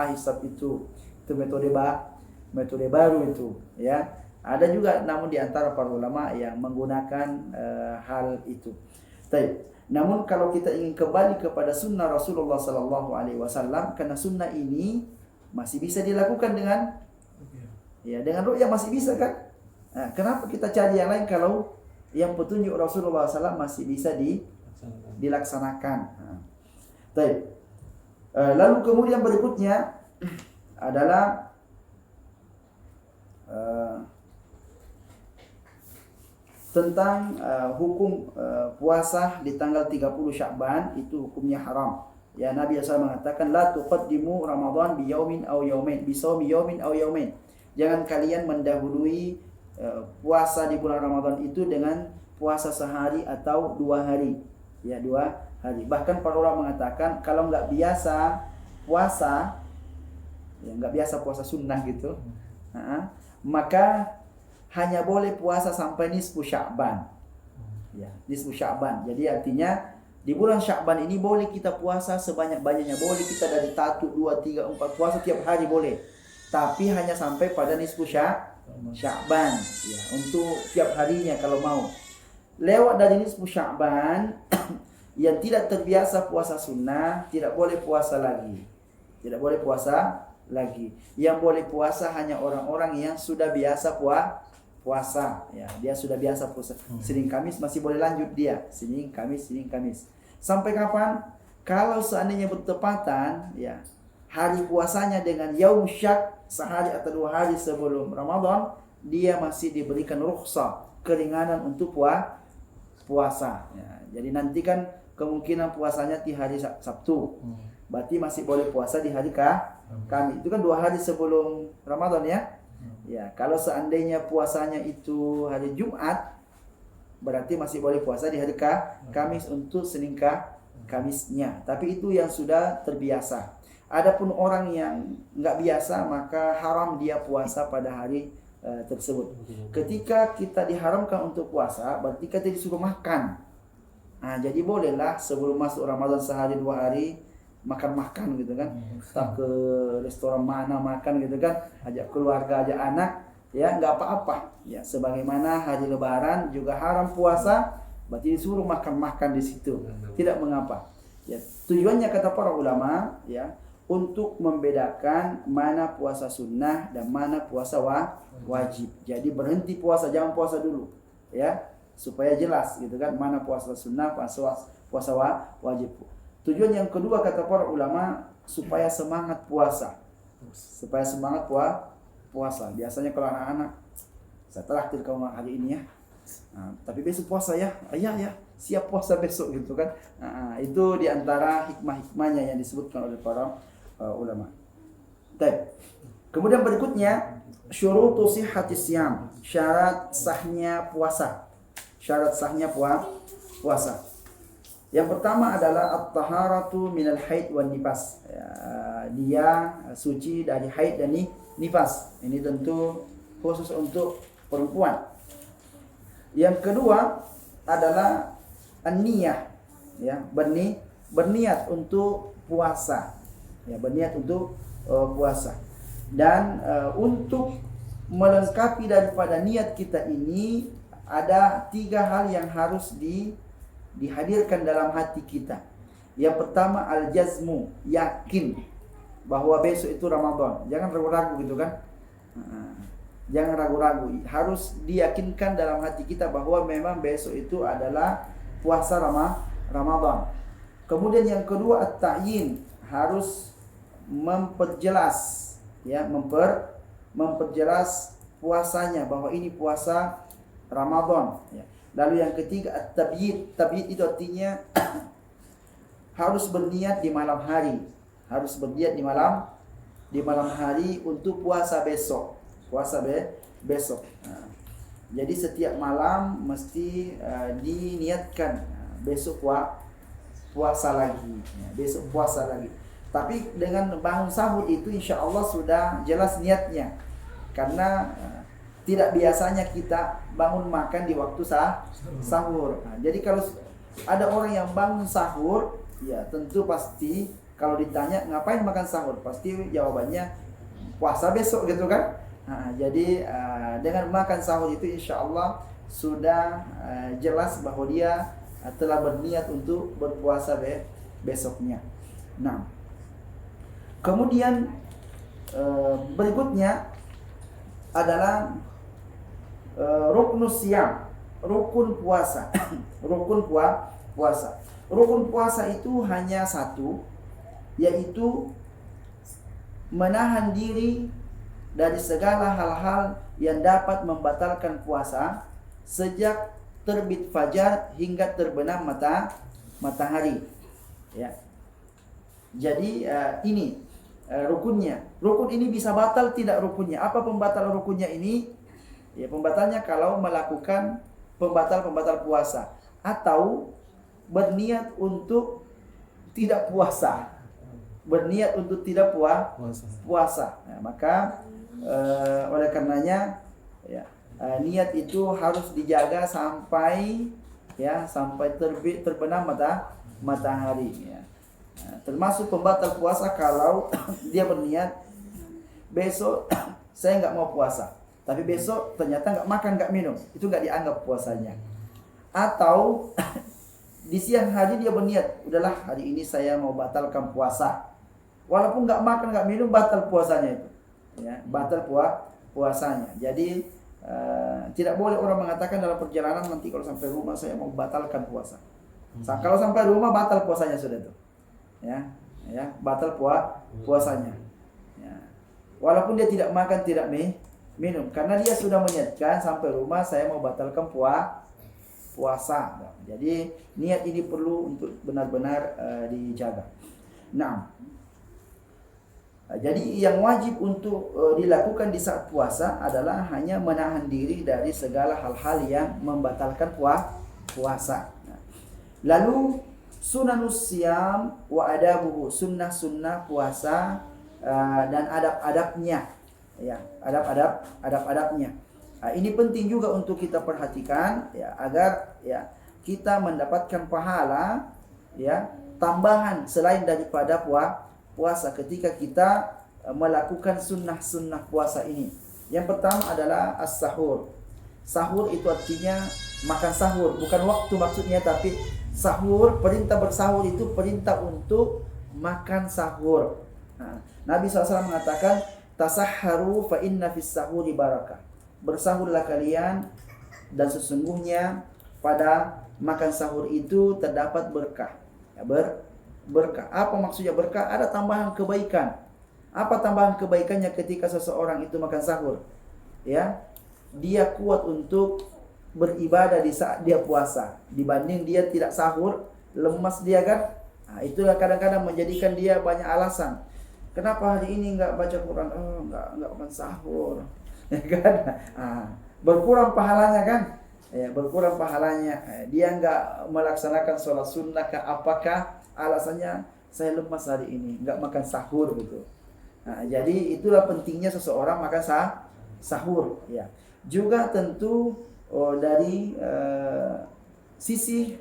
hisab itu metode baru itu ya. Ada juga namun di antara para ulama yang menggunakan hal itu. Namun kalau kita ingin kembali kepada sunnah Rasulullah SAW, karena sunnah ini Masih bisa dilakukan dengan dengan ru'yah masih bisa kan? Nah, kenapa kita cari yang lain kalau yang petunjuk Rasulullah SAW masih bisa dilaksanakan? Nah. Baik. Lalu kemudian berikutnya adalah tentang hukum puasa di tanggal 30 Sya'ban, itu hukumnya haram. Ya, Nabi SAW mengatakan la tuqaddimu Ramadan bi yaumin aw yaumain, bi shaumi yaumin aw yaumain. Jangan kalian mendahului puasa di bulan Ramadan itu dengan puasa sehari atau 2 hari. Ya, 2 hari. Bahkan para ulama mengatakan kalau nggak biasa puasa, ya nggak biasa puasa sunnah gitu, maka hanya boleh puasa sampai nisfu Sya'ban. Ya, nisfu Sya'ban. Jadi artinya di bulan Sya'ban ini boleh kita puasa sebanyak-banyaknya. Boleh kita dari 1, 2, 3, 4 puasa tiap hari boleh. Tapi hanya sampai pada nisfu Sya'ban. Ya, untuk tiap harinya kalau mau. Lewat dari nisfu Sya'ban yang tidak terbiasa puasa sunnah tidak boleh puasa lagi. Tidak boleh puasa lagi. Yang boleh puasa hanya orang-orang yang sudah biasa puasa, ya, dia sudah biasa puasa. Senin Kamis masih boleh lanjut dia. Senin Kamis. Sampai kapan? Kalau seandainya bertepatan, ya, hari puasanya dengan yaum syak, sehari atau 2 hari sebelum Ramadan, dia masih diberikan rukhsah, keringanan untuk puasa. Ya, jadi nanti kan kemungkinan puasanya di hari Sabtu. Berarti masih boleh puasa di hari Kamis. Itu kan 2 hari sebelum Ramadan ya. Ya, kalau seandainya puasanya itu hari Jumat, berarti masih boleh puasa di hari Kamis untuk Senin Kamisnya. Tapi itu yang sudah terbiasa. Adapun orang yang nggak biasa, maka haram dia puasa pada hari tersebut. Ketika kita diharamkan untuk puasa, berarti kita disuruh makan. Nah, jadi bolehlah sebelum masuk Ramadan sehari 2 hari makan gitu kan, tak ke restoran mana makan gitu kan, ajak keluarga, ajak anak, ya nggak apa-apa. Ya, sebagaimana hari Lebaran juga haram puasa, berarti disuruh makan di situ, tidak mengapa. Ya, tujuannya kata para ulama, ya, untuk membedakan mana puasa sunnah dan mana puasa wajib. Jadi berhenti puasa, jangan puasa dulu, ya, supaya jelas gitu kan, mana puasa sunnah, puasa wajib. Tujuan yang kedua kata para ulama supaya semangat puasa. Supaya semangat puasa. Biasanya kalau anak-anak, saya traktir kamu hari ini ya. Nah, tapi besok puasa ya. Ya, siap puasa besok gitu kan. Nah, itu diantara hikmah-hikmahnya yang disebutkan oleh para ulama. Baik. Kemudian berikutnya syurutu sihhatis siyam, syarat sahnya puasa. Syarat sahnya puasa. Yang pertama adalah at-taharatu minal haid wan nifas. Ya, dia suci dari haid dan nifas. Ini tentu khusus untuk perempuan. Yang kedua adalah an-niyah, ya, berniat untuk puasa. Ya, berniat untuk puasa. Dan untuk melengkapi daripada niat kita ini ada 3 hal yang harus dihadirkan dalam hati kita. Yang pertama al-jazmu, yakin bahwa besok itu Ramadan. Jangan ragu-ragu gitu kan. Jangan ragu-ragu. Harus diyakinkan dalam hati kita bahwa memang besok itu adalah puasa Ramadan. Kemudian yang kedua at-ta'yin, harus memperjelas, ya, memperjelas puasanya bahwa ini puasa Ramadan, ya. Lalu yang ketiga at-tabyid. Tabyid itu artinya harus berniat di malam hari. Harus berniat di malam hari untuk puasa besok. Besok. Nah, jadi setiap malam mesti diniatkan besok puasa lagi. Ya, besok puasa lagi. Tapi dengan bangun sahur itu insya Allah sudah jelas niatnya. Karena tidak biasanya kita bangun makan di waktu sahur. Nah, jadi kalau ada orang yang bangun sahur, ya tentu pasti kalau ditanya ngapain makan sahur, pasti jawabannya puasa besok gitu kan. Nah, jadi dengan makan sahur itu insya Allah sudah jelas bahwa dia telah berniat untuk berpuasa besoknya. Nah, kemudian Berikutnya adalah ruknus siyam, rukun puasa. Puasa. Rukun puasa itu hanya satu, yaitu menahan diri dari segala hal-hal yang dapat membatalkan puasa sejak terbit fajar hingga terbenam matahari. Ya. Jadi ini rukunnya. Rukun ini bisa batal tidak rukunnya. Apa pembatal rukunnya ini? Ya, pembatalnya kalau melakukan pembatal puasa atau berniat untuk tidak puasa. Berniat untuk tidak puasa. Nah, maka oleh karenanya ya, niat itu harus dijaga sampai terbenam matahari ya. Nah, termasuk pembatal puasa kalau dia berniat besok saya nggak mau puasa, tapi besok ternyata nggak makan nggak minum, itu nggak dianggap puasanya. Atau di siang hari dia berniat, udahlah hari ini saya mau batalkan puasa, walaupun nggak makan nggak minum, batal puasanya itu ya, batal puasanya. Jadi tidak boleh orang mengatakan dalam perjalanan nanti kalau sampai rumah saya mau batalkan puasa. Kalau sampai rumah batal puasanya sudah itu ya, batal puasanya ya. Walaupun dia tidak makan tidak minum, karena dia sudah meniatkan sampai rumah saya mau batalkan puasa. Jadi niat ini perlu untuk benar-benar dijaga. Nah, jadi yang wajib untuk dilakukan di saat puasa adalah hanya menahan diri dari segala hal-hal yang membatalkan puasa. Nah, lalu sunanus siyam wa adabuhu, sunnah-sunnah puasa dan adab-adabnya. Ya, adab-adabnya. Ini penting juga untuk kita perhatikan ya, agar ya kita mendapatkan pahala ya tambahan selain daripada puasa ketika kita melakukan sunnah-sunnah puasa ini. Yang pertama adalah as-sahur. Sahur itu artinya makan sahur, bukan waktu maksudnya, tapi sahur, perintah bersahur itu perintah untuk makan sahur. Nah, Nabi SAW mengatakan tasahharu fa inna fis sahuri barakah. Bersahurlah kalian dan sesungguhnya pada makan sahur itu terdapat berkah. Ya, berkah. Apa maksudnya berkah? Ada tambahan kebaikan. Apa tambahan kebaikannya ketika seseorang itu makan sahur? Ya, dia kuat untuk beribadah di saat dia puasa. Dibanding dia tidak sahur, lemas dia kan. Nah, itulah kadang-kadang menjadikan dia banyak alasan. Kenapa hari ini enggak baca Quran? Oh, enggak makan sahur. Ya kan? Berkurang pahalanya kan? Ya, berkurang pahalanya. Dia enggak melaksanakan sholat sunnah kah? Apakah alasannya saya lemas hari ini, enggak makan sahur gitu. Nah, jadi itulah pentingnya seseorang makan sahur ya. Juga tentu dari sisi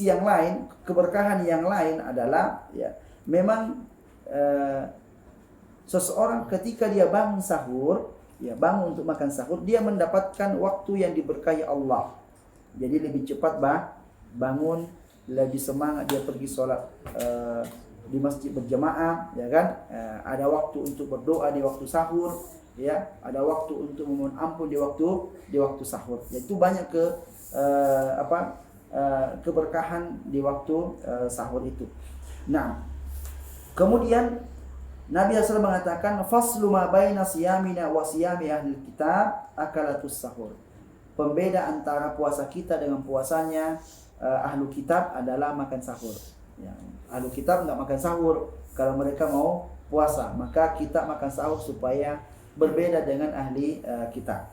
yang lain, keberkahan yang lain adalah ya memang seseorang ketika dia bangun sahur, ya bangun untuk makan sahur, dia mendapatkan waktu yang diberkahi Allah. Jadi lebih cepat bangun, lebih semangat dia pergi sholat di masjid berjamaah, ya kan? Ada waktu untuk berdoa di waktu sahur, ya. Ada waktu untuk memohon ampun di waktu sahur. Yaitu banyak keberkahan di waktu sahur itu. Nah, kemudian Nabi SAW mengatakan faslu ma baina siyamina wa siyami ahli kitab akalatus sahur. Pembeda antara puasa kita dengan puasanya ahlu kitab adalah makan sahur. Ya, ahlu kitab enggak makan sahur kalau mereka mau puasa, maka kita makan sahur supaya berbeda dengan ahli kitab.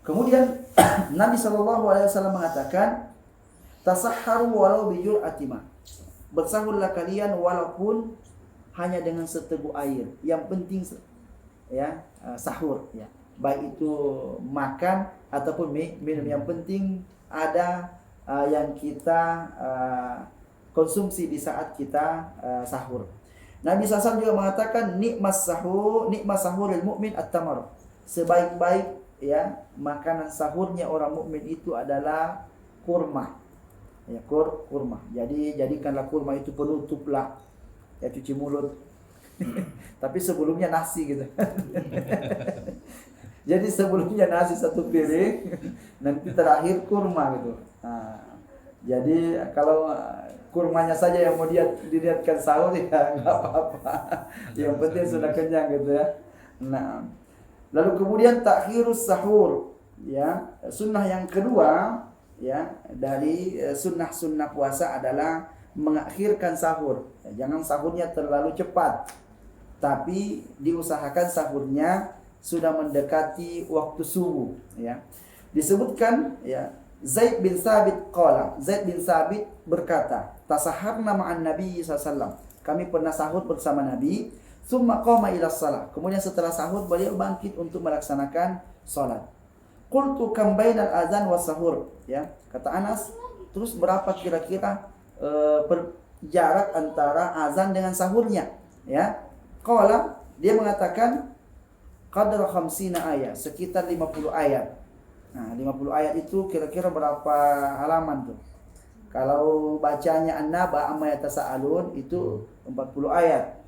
Kemudian Nabi SAW mengatakan tasahharu walau bijur atima. Bersahurlah kalian walaupun hanya dengan seteguk air. Yang penting ya sahur ya. Baik itu makan ataupun minum, yang penting ada yang kita konsumsi di saat kita sahur. Nabi SAW juga mengatakan nikmas sahuril mu'min at-tamar. Sebaik-baik ya makanan sahurnya orang mukmin itu adalah kurma. Ya, kurma. Jadi jadikanlah kurma itu penutuplah ya cuci mulut Tapi sebelumnya nasi gitu. Jadi sebelumnya nasi satu piring, nanti terakhir kurma gitu. Nah, jadi kalau kurmanya saja yang mau dilihatkan sahur ya nggak apa-apa. Yang penting sudah kenyang gitu ya. Nah, lalu kemudian takhirus sahur, ya sunnah yang kedua ya dari sunnah-sunnah puasa adalah mengakhirkan sahur. Jangan sahurnya terlalu cepat, tapi diusahakan sahurnya sudah mendekati waktu subuh. Ya, disebutkan ya Zaid bin Sabit qala, Zaid bin Sabit berkata, tasaharna ma'an Nabi SAW. Kami pernah sahur bersama Nabi. Tsumma qama ila shalah. Kemudian setelah sahur beliau bangkit untuk melaksanakan salat. Qultu kam bainal azan was sahur. Ya, kata Anas, terus berapa kira-kira jarak antara azan dengan sahurnya? Ya. Qala, dia mengatakan qadra 50 ayat, sekitar 50 ayat. Nah, 50 ayat itu kira-kira berapa halaman tuh? Kalau bacanya An-Naba amma yatasaalun itu 40 ayat.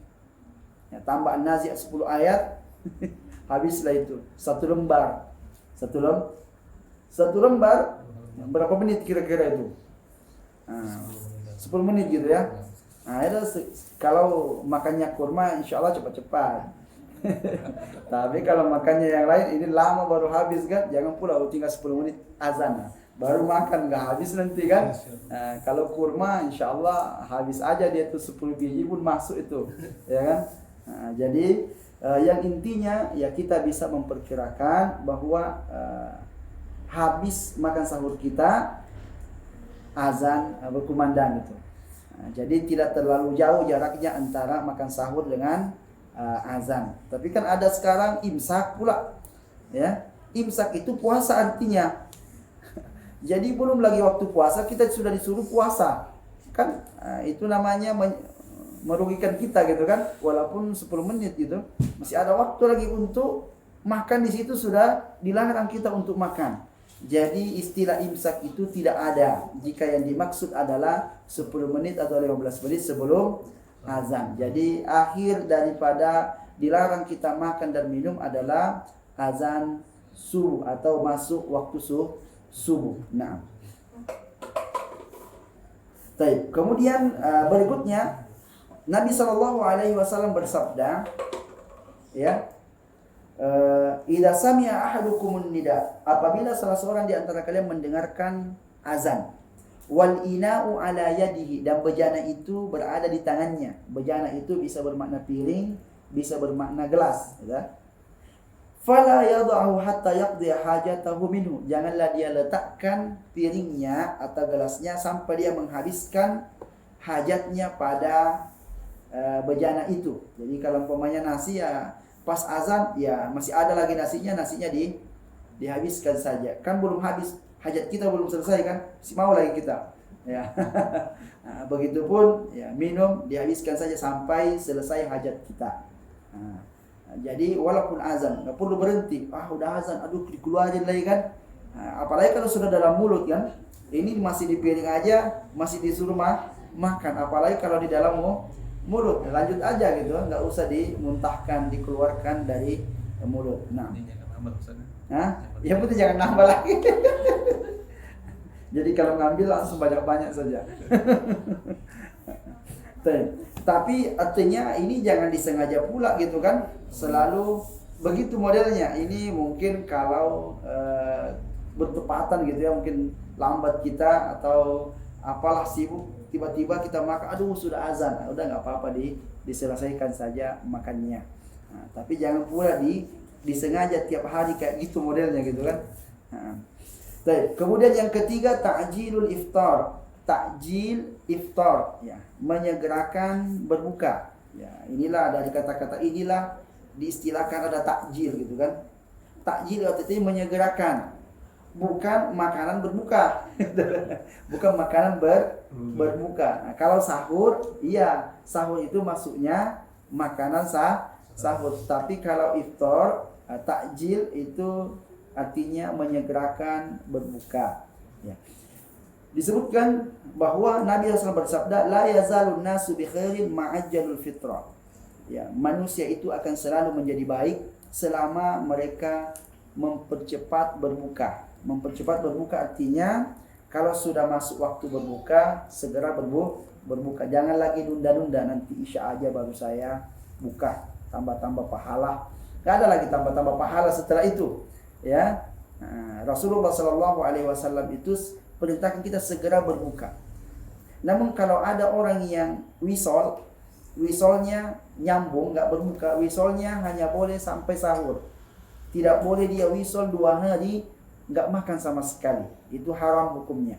Ya, tambah An-Nazi'at 10 ayat, habislah itu. Satu lembar. Satu lembar berapa menit kira-kira itu? Nah, 10 menit gitu ya. Nah, itu kalau makannya kurma insyaallah cepat-cepat. Tapi kalau makannya yang lain ini lama baru habis kan, jangan pula tinggal 10 menit azan baru makan, nggak habis nanti kan. Nah, kalau kurma insyaallah habis aja dia tuh 10 biji pun masuk itu, ya kan. Nah, jadi yang intinya ya kita bisa memperkirakan bahwa habis makan sahur kita azan berkumandang itu. Nah, jadi tidak terlalu jauh jaraknya antara makan sahur dengan azan. Tapi kan ada sekarang imsak pula. Ya, imsak itu puasa artinya. Jadi belum lagi waktu puasa kita sudah disuruh puasa. Kan itu namanya merugikan kita gitu kan. Walaupun 10 menit gitu, masih ada waktu lagi untuk makan, di situ sudah dilarang kita untuk makan. Jadi istilah imsak itu tidak ada jika yang dimaksud adalah 10 menit atau 15 menit sebelum azan. Jadi akhir daripada dilarang kita makan dan minum adalah azan subuh atau masuk waktu subuh. Nah. Baik. Kemudian berikutnya Nabi SAW bersabda, ya, idza sami'a ahadukumun nida, apabila salah seorang di antara kalian mendengarkan azan, wal ina'u ala yadihi, dan bejana itu berada di tangannya. Bejana itu bisa bermakna piring, bisa bermakna gelas, ya. Fala yad'ahu hatta yaqdi hajatahu minhu, janganlah dia letakkan piringnya atau gelasnya sampai dia menghabiskan hajatnya pada bejana itu. Jadi kalau umpamanya nasi ya pas azan ya masih ada lagi nasinya dihabiskan saja. Kan belum habis, hajat kita belum selesai kan? Masih mau lagi kita. Ya. Nah, begitupun ya minum dihabiskan saja sampai selesai hajat kita. Nah, jadi walaupun azan nggak perlu berhenti. Udah azan, aduh dikeluarin lagi kan? Nah, apalagi kalau sudah dalam mulut kan? Ini masih di piring aja, masih disuruh makan. Apalagi kalau di dalam mulut, lanjut aja gitu, nggak usah dimuntahkan, dikeluarkan dari mulut. Nah, yang penting jangan nambah lagi. Jadi kalau ngambil langsung banyak-banyak saja. Tapi artinya ini jangan disengaja pula gitu kan, selalu begitu modelnya. Ini mungkin kalau bertepatan gitu ya, mungkin lambat kita atau apalah sibuk, tiba-tiba kita makan, aduh sudah azan, udah nggak apa-apa, diselesaikan saja makannya. Nah, tapi jangan pula disengaja tiap hari kayak gitu modelnya gitu kan. Nah, kemudian yang ketiga ta'jilul iftar, takjil iftar, ya, menyegerakan berbuka. Ya, inilah dari kata-kata inilah diistilahkan ada takjil gitu kan. Takjil artinya menyegerakan. Bukan makanan berbuka. Bukan makanan berbuka. Nah, kalau sahur, iya, sahur itu masuknya makanan sahur. Tapi kalau iftar, takjil itu artinya menyegerakan berbuka. Ya. Disebutkan bahwa Nabi SAW bersabda, la yazalun nasu bi khairin ma'ajjalul fitrah. ya, manusia itu akan selalu menjadi baik selama mereka mempercepat berbuka. Mempercepat berbuka artinya kalau sudah masuk waktu berbuka, segera berbuka. Jangan lagi nunda-nunda, nanti isya aja baru saya buka. Tambah-tambah pahala. Gak ada lagi tambah-tambah pahala setelah itu. Ya, Rasulullah SAW itu perintahkan kita segera berbuka. Namun kalau ada orang yang wisolnya nyambung, nggak berbuka, wisolnya hanya boleh sampai sahur. Tidak boleh dia wisol 2 hari nggak makan sama sekali. Itu haram hukumnya.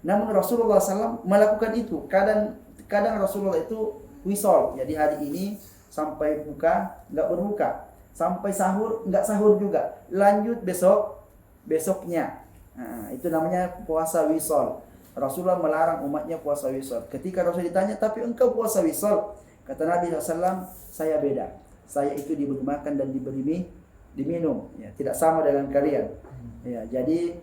Namun Rasulullah SAW melakukan itu. Kadang Rasulullah itu wisol. Jadi hari ini sampai buka nggak berbuka, sampai sahur nggak sahur juga. Lanjut besoknya. Nah, itu namanya puasa wisol. Rasulullah melarang umatnya puasa wisol. Ketika Rasul ditanya, tapi engkau puasa wisol? Kata Nabi SAW, saya beda. Saya itu diberi makan dan diberi diminum. Ya, tidak sama dengan kalian. Ya, jadi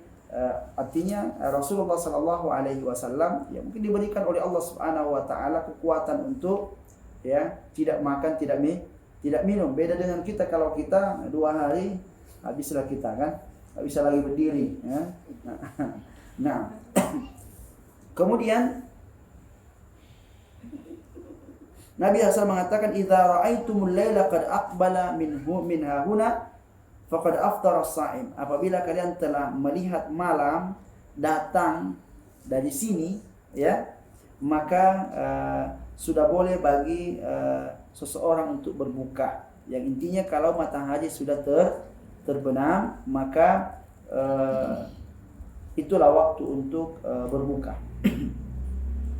artinya Rasulullah SAW ya mungkin diberikan oleh Allah Subhanahu Wa Taala kekuatan untuk ya tidak makan, tidak minum. Beda dengan kita, kalau kita 2 hari habislah kita kan, nggak bisa lagi berdiri. Ya. Nah. Kemudian Nabi SAW mengatakan, "Idza ra'aitumul laila qad aqbala min hahuna faqad aftara as-sha'im." Apabila kalian telah melihat malam datang dari sini, ya, maka sudah boleh bagi seseorang untuk berbuka. Yang intinya kalau matahari sudah terbenam, maka itulah waktu untuk berbuka.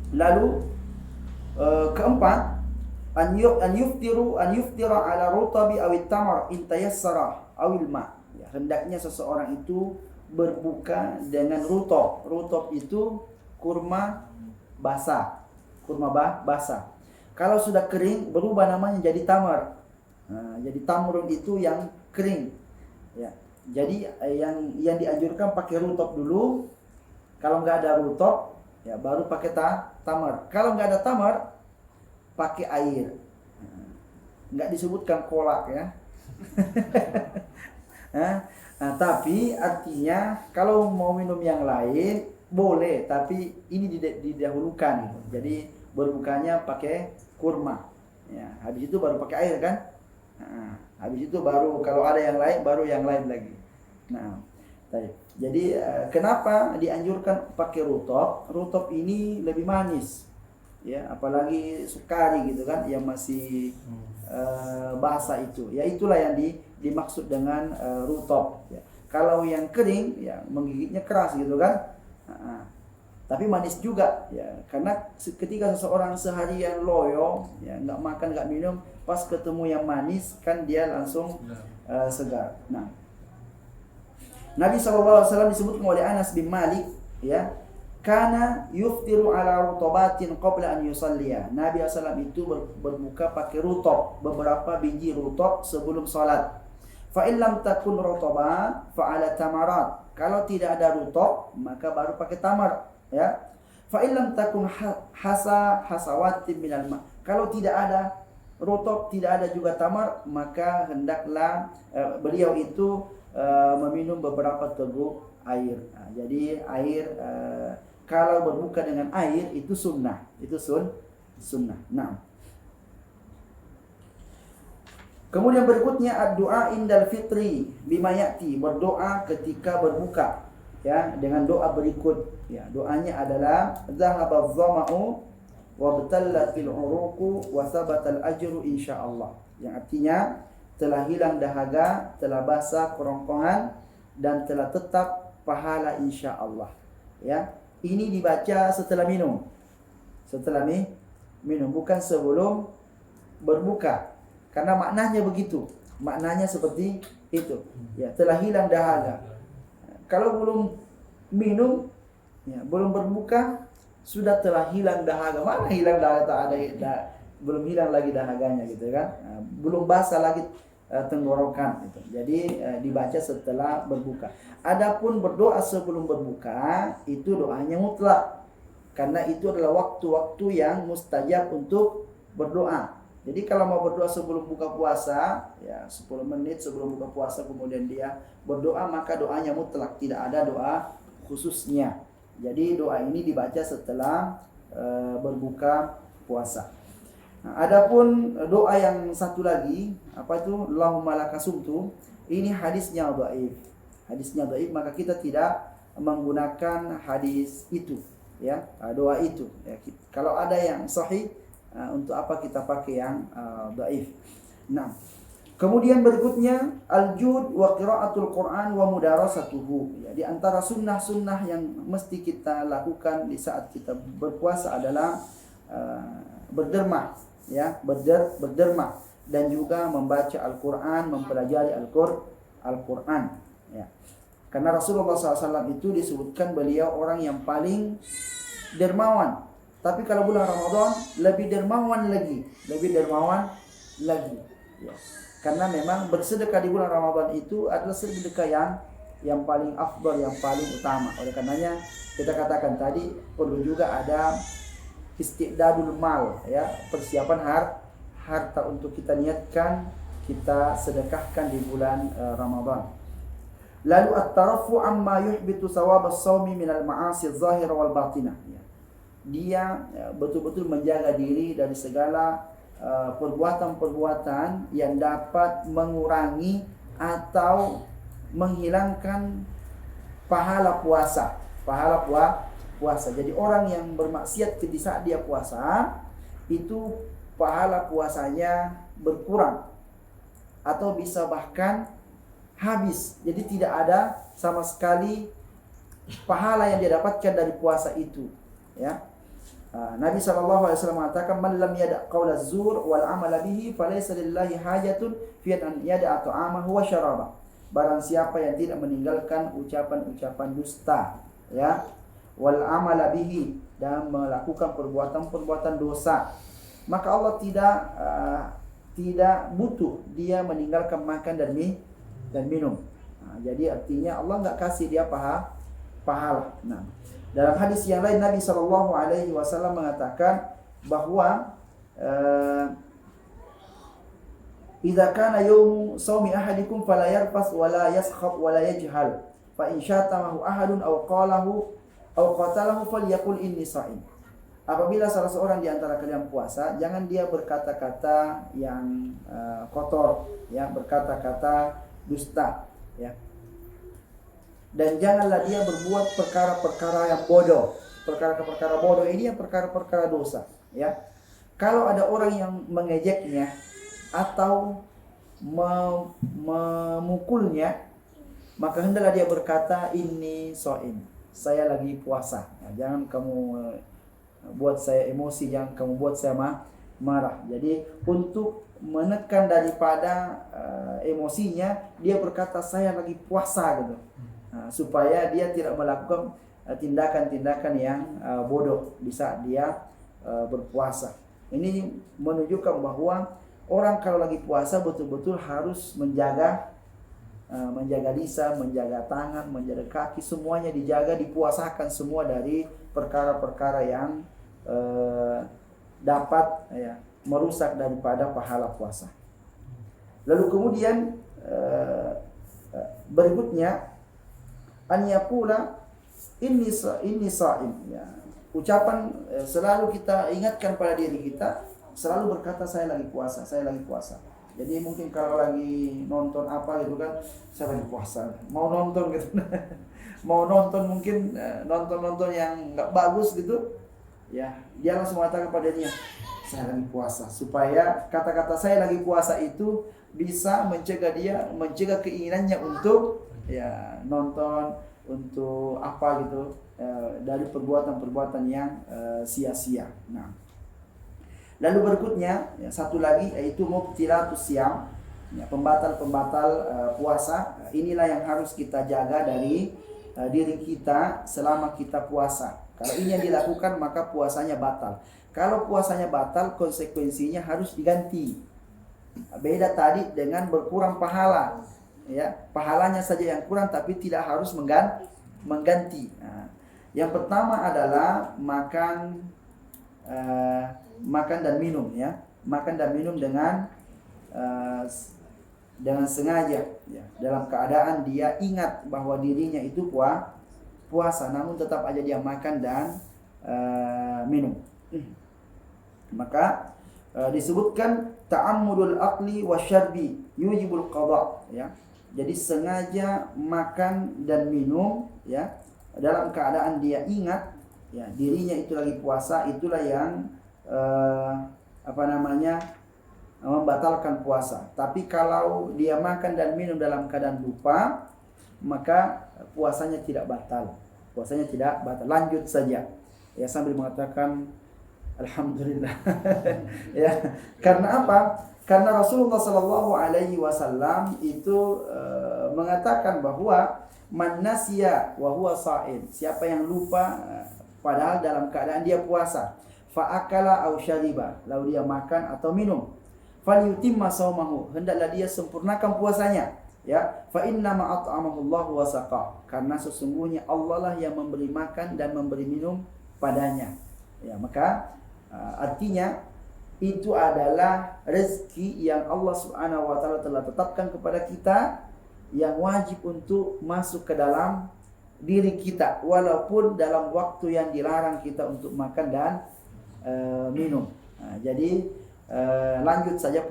Lalu keempat, an yuftira ala rutabi awit tamar in tayassara awil ma. Ya, hendaknya seseorang itu berbuka dengan rutab. Rutab itu kurma basah. Basah. Kalau sudah kering berubah namanya jadi tamar. Nah, jadi tamrun itu yang kering. Ya. Jadi yang dianjurkan pakai rutab dulu. Kalau nggak ada rutab, ya baru pakai tamar. Kalau nggak ada tamar, pakai air. Nggak disebutkan kolak ya. Nah, tapi artinya kalau mau minum yang lain boleh, tapi ini didahulukan. Jadi berbukanya pakai kurma. Ya, habis itu baru pakai air kan. Nah, habis itu baru kalau ada yang lain baru yang lain lagi. Nah, jadi kenapa dianjurkan pakai rutab? Rutab ini lebih manis, ya, apalagi sukari gitu kan, yang masih basah itu. Ya itulah yang dimaksud dengan rutab. Ya. Kalau yang kering, ya menggigitnya keras gitu kan. Tapi manis juga, ya, karena ketika seseorang seharian loyo, ya nggak makan nggak minum, pas ketemu yang manis kan dia langsung segar. Nah, Nabi SAW disebutkan oleh Anas bin Malik, ya, kana yuftiru ala rutabatin qabla an yusalliya. Nabi SAW itu berbuka pakai rutab, beberapa biji rutab sebelum salat. Fa in lam takun rutaba fa ala tamarat. Kalau tidak ada rutab, maka baru pakai tamar, ya. Fa in lam takun hasawatin minal ma. Kalau tidak ada rutab, tidak ada juga tamar, maka hendaklah beliau itu meminum beberapa teguk air. Nah, jadi air kalau berbuka dengan air itu sunnah, sunnah. Nah, kemudian berikutnya ad-du'a indal fitri bima ya'ti, berdoa ketika berbuka, ya, dengan doa berikut. Ya, doanya adalah dhahaba dhama'u wa batallatil uruqu wa thabatal ajru insyaallah. Yang artinya telah hilang dahaga, telah basah kerongkongan, dan telah tetap pahala insyaallah. Ya, ini dibaca setelah minum. Setelah minum, bukan sebelum berbuka. Karena maknanya begitu. Maknanya seperti itu. Ya, telah hilang dahaga. Kalau belum minum, ya, belum berbuka, sudah telah hilang dahaga. Mana hilang dahaga? Belum hilang lagi dahaganya gitu kan. Belum basah lagi tenggorokan gitu. Jadi dibaca setelah berbuka. Adapun berdoa sebelum berbuka itu doanya mutlak. Karena itu adalah waktu-waktu yang mustajab untuk berdoa. Jadi kalau mau berdoa sebelum buka puasa, ya 10 menit sebelum buka puasa kemudian dia berdoa, maka doanya mutlak, tidak ada doa khususnya. Jadi doa ini dibaca setelah berbuka puasa. Nah, adapun doa yang satu lagi, apa itu? Allahumma lakasumtu. Ini hadisnya dhaif. Hadisnya dhaif, maka kita tidak menggunakan hadis itu, ya, doa itu. Ya, kalau ada yang sahih, untuk apa kita pakai yang dhaif. Nah, kemudian berikutnya al-jud wa qiraatul Quran wa mudarasatuhu. Ya, di antara sunnah-sunnah yang mesti kita lakukan di saat kita berpuasa adalah berderma, ya, berderma dan juga membaca Al-Qur'an, mempelajari Al-Qur'an, ya. Karena Rasulullah SAW itu disebutkan beliau orang yang paling dermawan. Tapi kalau bulan Ramadan lebih dermawan lagi, ya. Karena memang bersedekah di bulan Ramadan itu adalah sedekah yang paling afdal, yang paling utama. Oleh karenanya kita katakan tadi perlu juga ada istidadul mal, ya, persiapan harta untuk kita niatkan kita sedekahkan di bulan Ramadan. Lalu at-tarafu amma yuhbitu sawab as-sawmi minal ma'asi adh-dhahira wal batinah. Dia betul-betul menjaga diri dari segala perbuatan-perbuatan yang dapat mengurangi atau menghilangkan pahala puasa. Jadi orang yang bermaksiat di saat dia puasa, itu pahala puasanya berkurang atau bisa bahkan habis. Jadi tidak ada sama sekali pahala yang dia dapatkan dari puasa itu, ya. Nabi SAW mengatakan, man lam yada' qawla zur wal amala bihi falaysa lillahi hajatun fi an yada'a ta'amahu wa syarabah. Barang siapa yang tidak meninggalkan ucapan-ucapan dusta, ya, wal amala bihi, dan melakukan perbuatan-perbuatan dosa, maka Allah tidak butuh dia meninggalkan makan dan minum. Jadi artinya Allah nggak kasih dia pahala. Nah, dalam hadis yang lain Nabi SAW mengatakan bahwa idza kana yawmu shaumi ahadikum fala yarfas wala yaskhab wala yajhal fa in syatamahu ahadun aw qatalahu falyaqul inni sha'im. Apabila salah seorang di antara kalian puasa, jangan dia berkata-kata yang kotor, ya, berkata-kata dusta, ya. Dan janganlah dia berbuat perkara-perkara yang bodoh. Perkara-perkara bodoh ini yang perkara-perkara dosa, ya. Kalau ada orang yang mengejeknya atau memukulnya, maka hendaklah dia berkata inni shaim, saya lagi puasa. Nah, jangan kamu buat saya emosi, jangan kamu buat saya marah. Jadi untuk menekan daripada emosinya, dia berkata saya lagi puasa gitu. Supaya dia tidak melakukan tindakan-tindakan yang bodoh di saat dia berpuasa. Ini menunjukkan bahwa orang kalau lagi puasa betul-betul harus menjaga lisan, menjaga tangan, menjaga kaki, semuanya dijaga, dipuasakan semua dari perkara-perkara yang dapat, ya, merusak daripada pahala puasa. Lalu kemudian berikutnya an yaqula inni sha'im, ya. Ucapan selalu kita ingatkan pada diri kita, selalu berkata saya lagi puasa. Jadi mungkin kalau lagi nonton apa gitu kan, saya lagi puasa, mau nonton gitu. Mau nonton mungkin nonton yang enggak bagus gitu, ya, dia langsung mengatakan padanya saya lagi puasa, supaya kata-kata saya lagi puasa itu bisa mencegah keinginannya untuk, ya, nonton, untuk apa gitu, dari perbuatan-perbuatan yang sia-sia. Nah, lalu berikutnya, ya, satu lagi yaitu mubtilatus syiyam, ya, pembatal-pembatal puasa. Inilah yang harus kita jaga dari diri kita selama kita puasa. Kalau ini yang dilakukan maka puasanya batal. Kalau puasanya batal, konsekuensinya harus diganti. Beda tadi dengan berkurang pahala, ya, pahalanya saja yang kurang tapi tidak harus mengganti. Nah, yang pertama adalah makan dan minum, ya. makan dan minum dengan sengaja, ya, dalam keadaan dia ingat bahwa dirinya itu puasa, namun tetap aja dia makan dan minum. Maka disebutkan ta'ammudul aqli wasyarbi yujibul qada, ya. Jadi sengaja makan dan minum, ya, dalam keadaan dia ingat, ya, dirinya itu lagi puasa, itulah yang membatalkan puasa. Tapi kalau dia makan dan minum dalam keadaan lupa, maka puasanya tidak batal. Puasanya tidak batal. Lanjut saja, ya, sambil mengatakan alhamdulillah. Ya, karena apa? Karena Rasulullah Shallallahu Alaihi Wasallam itu mengatakan bahwa man nasiya wa huwa sha'im, siapa yang lupa padahal dalam keadaan dia puasa, fa akala aw syariba, lalu dia makan atau minum, falyutimma shaumahu, hendaklah dia sempurnakan puasanya, ya. Fa inna ma at'amahu Allah wa saqa, karena sesungguhnya Allah lah yang memberi makan dan memberi minum padanya, ya. Maka artinya itu adalah rezeki yang Allah Subhanahu wa taala telah tetapkan kepada kita, yang wajib untuk masuk ke dalam diri kita, walaupun dalam waktu yang dilarang kita untuk makan dan minum. Jadi lanjut saja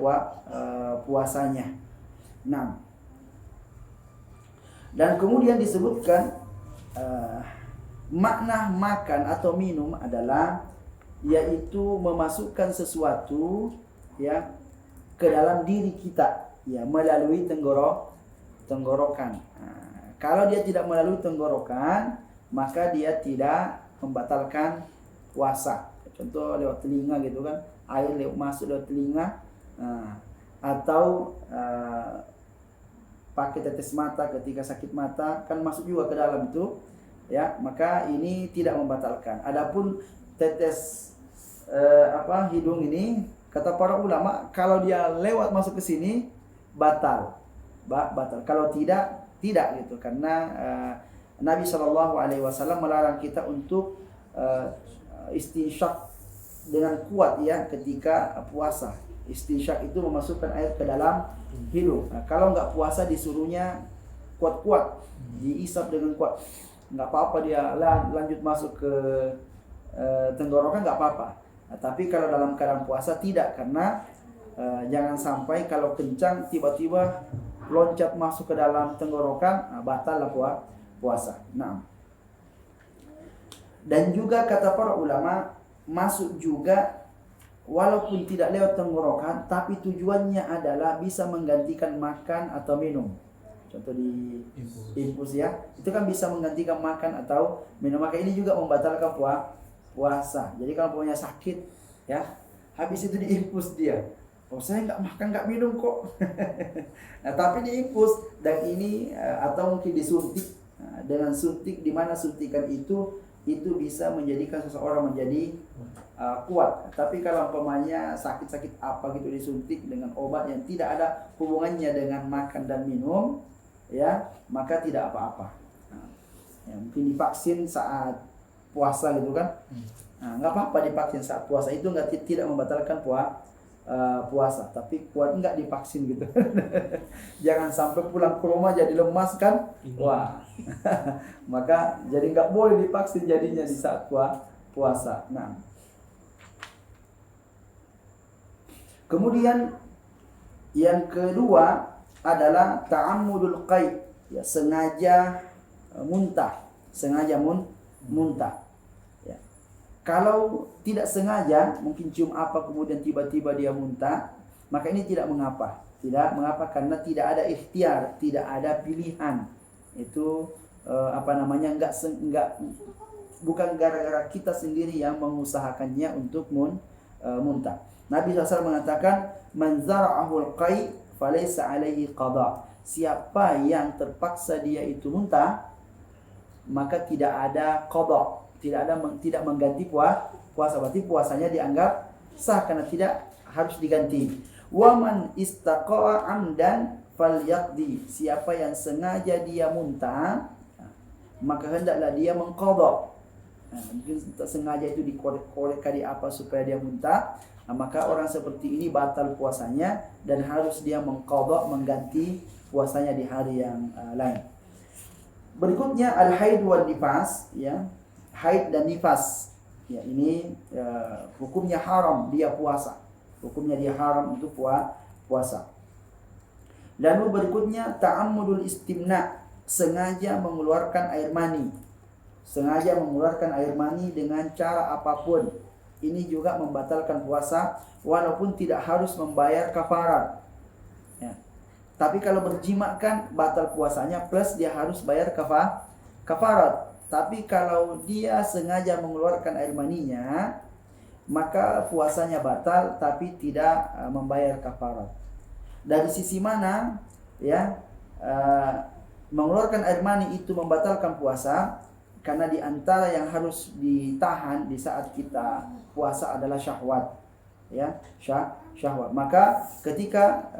puasanya. Nah, dan kemudian disebutkan makna makan atau minum adalah yaitu memasukkan sesuatu, ya, ke dalam diri kita, ya, melalui tenggorokan. Kalau dia tidak melalui tenggorokan, maka dia tidak membatalkan puasa. Contoh lewat telinga gitu kan, air masuk lewat telinga, atau pakai tetes mata ketika sakit mata kan masuk juga ke dalam itu, ya, maka ini tidak membatalkan. Adapun tetes hidung ini, kata para ulama, kalau dia lewat masuk ke sini batal. Kalau tidak gitu, karena Nabi Shallallahu Alaihi Wasallam melarang kita untuk istinsyak dengan kuat, ya, ketika puasa. Istinsyak itu memasukkan air ke dalam hidung. Nah, kalau nggak puasa disuruhnya kuat-kuat, diisap dengan kuat. Nggak apa-apa dia lanjut masuk ke tenggorokan, nggak apa-apa. Nah, tapi kalau dalam keadaan puasa tidak, karena jangan sampai kalau kencang tiba-tiba loncat masuk ke dalam tenggorokan, batal lah puasa. Nah, dan juga kata para ulama, masuk juga walaupun tidak lewat tenggorokan, tapi tujuannya adalah bisa menggantikan makan atau minum. Contoh di infus, ya, itu kan bisa menggantikan makan atau minum. Maka ini juga membatalkan puasa. Jadi kalau punya sakit, ya, habis itu diinfus dia, saya nggak makan nggak minum kok. Nah, tapi diinfus, dan ini atau mungkin disuntik, dengan suntik, di mana suntikan itu bisa menjadikan seseorang menjadi kuat. Tapi kalau umpamanya sakit-sakit apa gitu disuntik dengan obat yang tidak ada hubungannya dengan makan dan minum, ya, maka tidak apa-apa. Ya, mungkin divaksin saat puasa gitu kan, nggak apa-apa divaksin saat puasa, itu tidak membatalkan puasa. Tapi kuat nggak divaksin gitu. Jangan sampai pulang ke rumah jadi lemas kan, wah. Maka jadi nggak boleh divaksin jadinya di saat puasa. Nah, kemudian yang kedua adalah ta'ammudul qai, ya, sengaja muntah, muntah. Ya. Kalau tidak sengaja, mungkin cium apa kemudian tiba-tiba dia muntah, maka ini tidak mengapa. Tidak mengapa karena tidak ada ikhtiar, tidak ada pilihan. Itu bukan gara-gara kita sendiri yang mengusahakannya untuk muntah. Nabi SAW mengatakan, man zara'ahul qai falaysa alaihi qada. Siapa yang terpaksa dia itu muntah, maka tidak ada qada, tidak mengganti puasa. Berarti puasanya dianggap sah karena tidak harus diganti. Wa man istaqa'a amdan falyaqdi. Siapa yang sengaja dia muntah, maka hendaklah dia mengqada. Mungkin tak sengaja itu dikorek-korek di apa supaya dia muntah, maka orang seperti ini batal puasanya dan harus dia mengqadha, mengganti puasanya di hari yang lain. Berikutnya al-haid wal nifas, ya. Haid dan nifas. Ya, ini hukumnya haram dia puasa. Hukumnya dia haram untuk puasa. Lalu berikutnya ta'ammudul istimna, sengaja mengeluarkan air mani. Sengaja mengeluarkan air mani dengan cara apapun. Ini juga membatalkan puasa walaupun tidak harus membayar kafarat. Ya. Tapi kalau berjima kan batal puasanya plus dia harus bayar kafarat. Tapi kalau dia sengaja mengeluarkan air maninya, maka puasanya batal tapi tidak membayar kafarat. Dari sisi mana ya mengeluarkan air mani itu membatalkan puasa? Karena di antara yang harus ditahan di saat kita puasa adalah syahwat, ya, syahwat. Maka ketika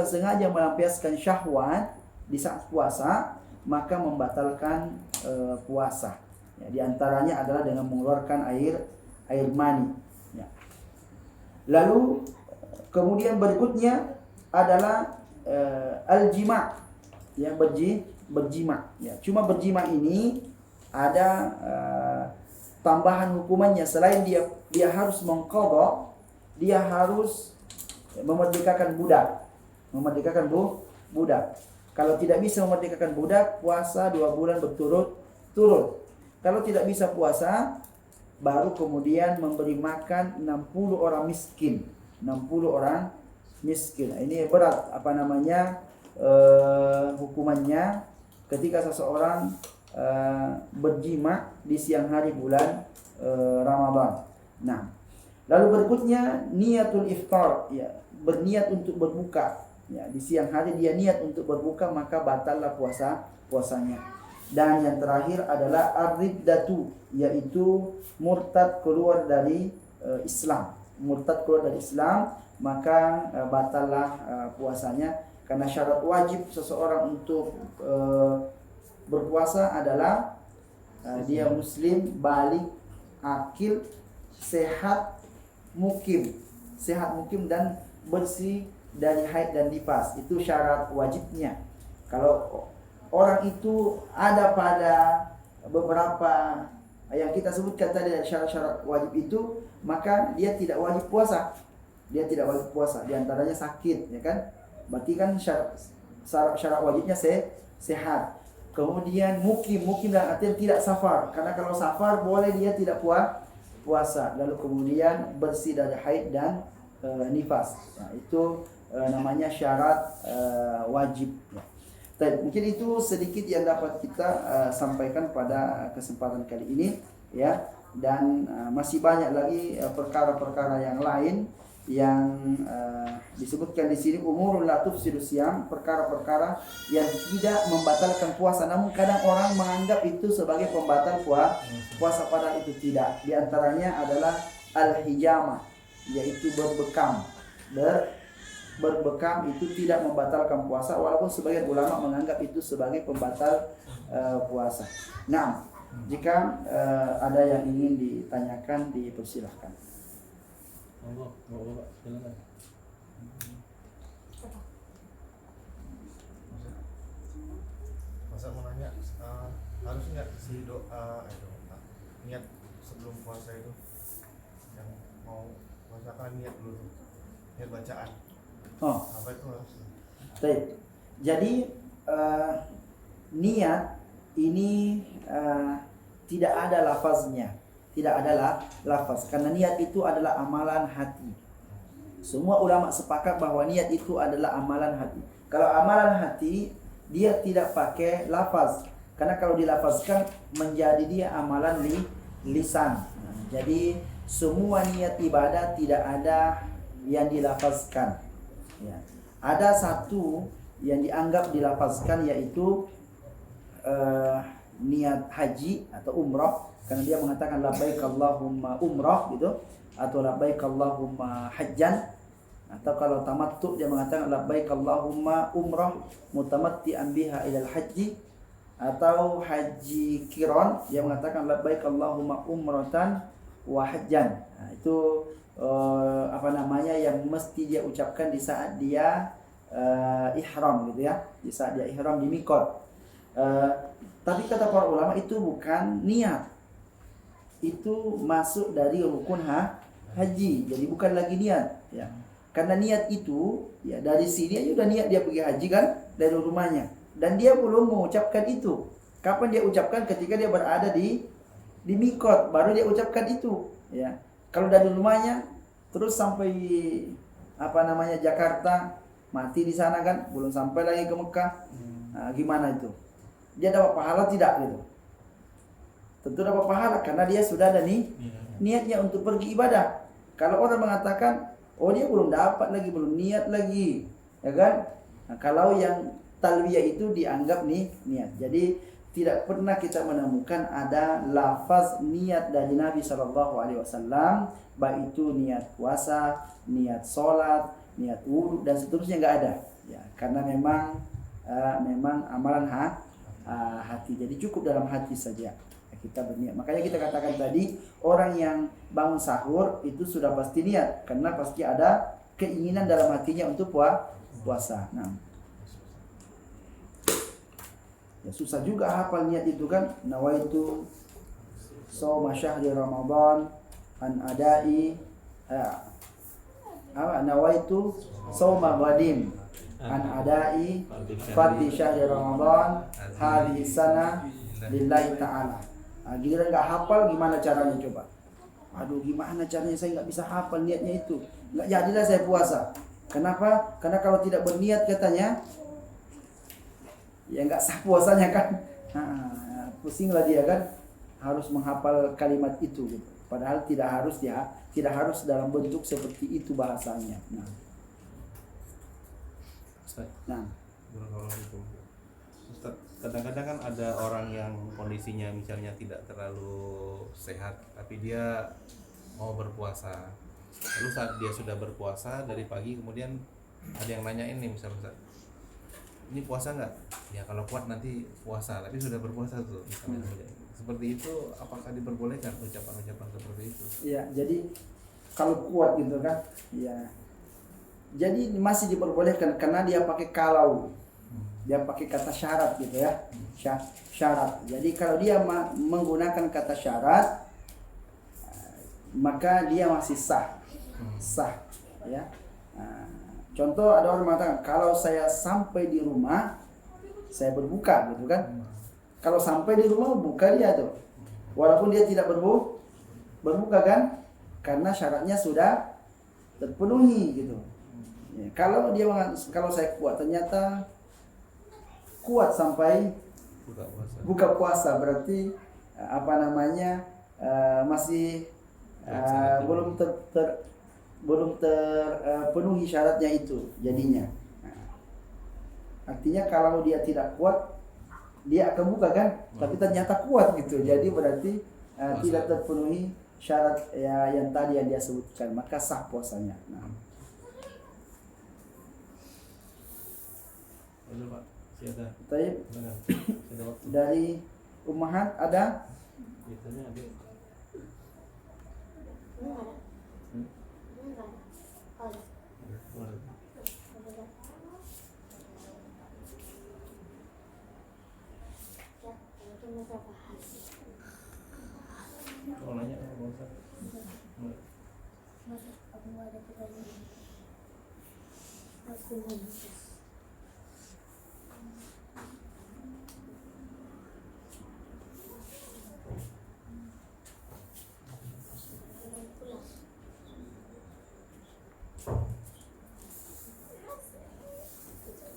sengaja melampiaskan syahwat di saat puasa, maka membatalkan puasa. Ya, di antaranya adalah dengan mengeluarkan air mani. Ya. Lalu kemudian berikutnya adalah al-jima', yang berjima. Ya, cuma berjima ini ada tambahan hukumannya. Selain dia harus mengqadha, dia harus memerdekakan budak. Kalau tidak bisa memerdekakan budak, puasa 2 bulan berturut-turut. Kalau tidak bisa puasa, baru kemudian memberi makan 60 orang miskin. 60 orang miskin. Ini berat hukumannya ketika seseorang berjima di siang hari bulan Ramadan. Nah, lalu berikutnya niatul iftar, ya, berniat untuk berbuka. Ya, di siang hari dia niat untuk berbuka, maka batallah puasanya. Dan yang terakhir adalah ar-riddatu, yaitu murtad keluar dari Islam. Murtad keluar dari Islam, maka batallah puasanya. Karena syarat wajib seseorang untuk berpuasa adalah dia muslim, balik, akil, sehat mukim dan bersih dari haid dan nifas. Itu syarat wajibnya. Kalau orang itu ada pada beberapa yang kita sebutkan tadi syarat-syarat wajib itu, maka dia tidak wajib puasa. Di antaranya sakit, ya kan? Berarti kan syarat wajibnya sehat. Kemudian mukim dan artinya tidak safar. Karena kalau safar boleh dia tidak puasa. Lalu kemudian bersih dari haid dan nifas. Nah, itu namanya syarat wajib. Mungkin itu sedikit yang dapat kita sampaikan pada kesempatan kali ini, ya. Dan masih banyak lagi perkara-perkara yang lain yang disebutkan di sini, umurul la tufsidu siyam, perkara-perkara yang tidak membatalkan puasa, namun kadang orang menganggap itu sebagai pembatal puasa, padahal itu tidak. Di antaranya adalah al-hijamah, yaitu berbekam. Berbekam itu tidak membatalkan puasa, walaupun sebagian ulama menganggap itu sebagai pembatal puasa. Nah, jika ada yang ingin ditanyakan, dipersilahkan. Silakan. Masa mau nanya, harus nggak si doa niat sebelum puasa itu, yang mau puasa kan niat dulu, niat bacaan. Apa itu harus? Baik. Jadi niat ini tidak ada lafaznya. Tidak ada lafaz, karena niat itu adalah amalan hati. Semua ulama sepakat bahwa niat itu adalah amalan hati. Kalau amalan hati, dia tidak pakai lafaz, karena kalau dilafazkan menjadi dia amalan lisan. Jadi semua niat ibadah tidak ada yang dilafazkan. Ya. Ada satu yang dianggap dilafazkan, yaitu niat haji atau umrah. Karena dia mengatakan labbaik Allahumma umrah gitu, atau labbaik Allahumma hajjan. Atau kalau tamattu dia mengatakan labbaik Allahumma umrah mutamatti'an biha ilal haji. atau haji kiron, dia mengatakan labbaik Allahumma umratan wa hajjan. Nah, itu yang mesti dia ucapkan di saat dia ihram gitu ya, di saat dia ihram di mikot. Tapi kata para ulama itu bukan niat, itu masuk dari rukun haji, jadi bukan lagi niat ya. Karena niat itu ya dari sini aja udah niat dia pergi haji kan dari rumahnya, dan dia belum mengucapkan itu. Kapan dia ucapkan? Ketika dia berada di mikot, baru dia ucapkan itu ya. Kalau dari rumahnya terus sampai Jakarta, mati di sana kan, belum sampai lagi ke Mekah. Nah, gimana itu? Dia dapat pahala tidak gitu? Tentu dapat pahala karena dia sudah ada niatnya untuk pergi ibadah. Kalau orang mengatakan, oh dia belum dapat lagi, belum niat lagi, ya kan? Nah, kalau yang talbiyah itu dianggap niat. Jadi tidak pernah kita menemukan ada lafaz niat dari Nabi SAW, baik itu niat puasa, niat sholat, niat wudhu dan seterusnya, nggak ada. Ya, karena memang amalan hati. Jadi cukup dalam hati saja kita berniat. Makanya kita katakan tadi, orang yang bangun sahur itu sudah pasti niat, karena pasti ada keinginan dalam hatinya untuk puasa. Nah, ya susah juga hafal niat itu kan. Nawaitu shauma syahri Ramadan an adai nawaitu shauma ghadin an adai fardhi syahri Ramadan hadhihi sana lillahi ta'ala. Giliran nggak hafal, gimana caranya coba? Aduh, gimana caranya, saya nggak bisa hafal niatnya itu, nggak jadilah saya puasa. Kenapa? Karena kalau tidak berniat katanya ya nggak sah puasanya kan. Pusinglah dia kan, harus menghafal kalimat itu gitu. Padahal tidak harus dalam bentuk seperti itu bahasanya. Ustaz, kadang-kadang kan ada orang yang kondisinya misalnya tidak terlalu sehat, tapi dia mau berpuasa. Lalu saat dia sudah berpuasa dari pagi, kemudian ada yang nanyain nih, misalnya, ini puasa nggak? Ya kalau kuat nanti puasa, tapi sudah berpuasa tuh misalnya. Seperti itu, apakah diperbolehkan ucapan-ucapan seperti itu? Ya, jadi kalau kuat gitu kan, ya, jadi masih diperbolehkan karena dia pakai kalau, dia pakai kata syarat gitu ya, syarat. Jadi kalau dia menggunakan kata syarat, maka dia masih sah ya. Contoh, ada orang mengatakan, kalau saya sampai di rumah saya berbuka gitu kan. Kalau sampai di rumah buka dia tuh, walaupun dia tidak berbuka kan, karena syaratnya sudah terpenuhi gitu ya. Kalau saya kuat, ternyata kuat sampai buka puasa, berarti masih belum terpenuhi syaratnya itu jadinya. Artinya kalau dia tidak kuat, dia akan buka kan, tapi ternyata kuat gitu. Jadi berarti tidak terpenuhi syarat ya yang tadi yang dia sebutkan, maka sah puasanya. Dari Ummahat ada? Kalau nanya apa Ustaz?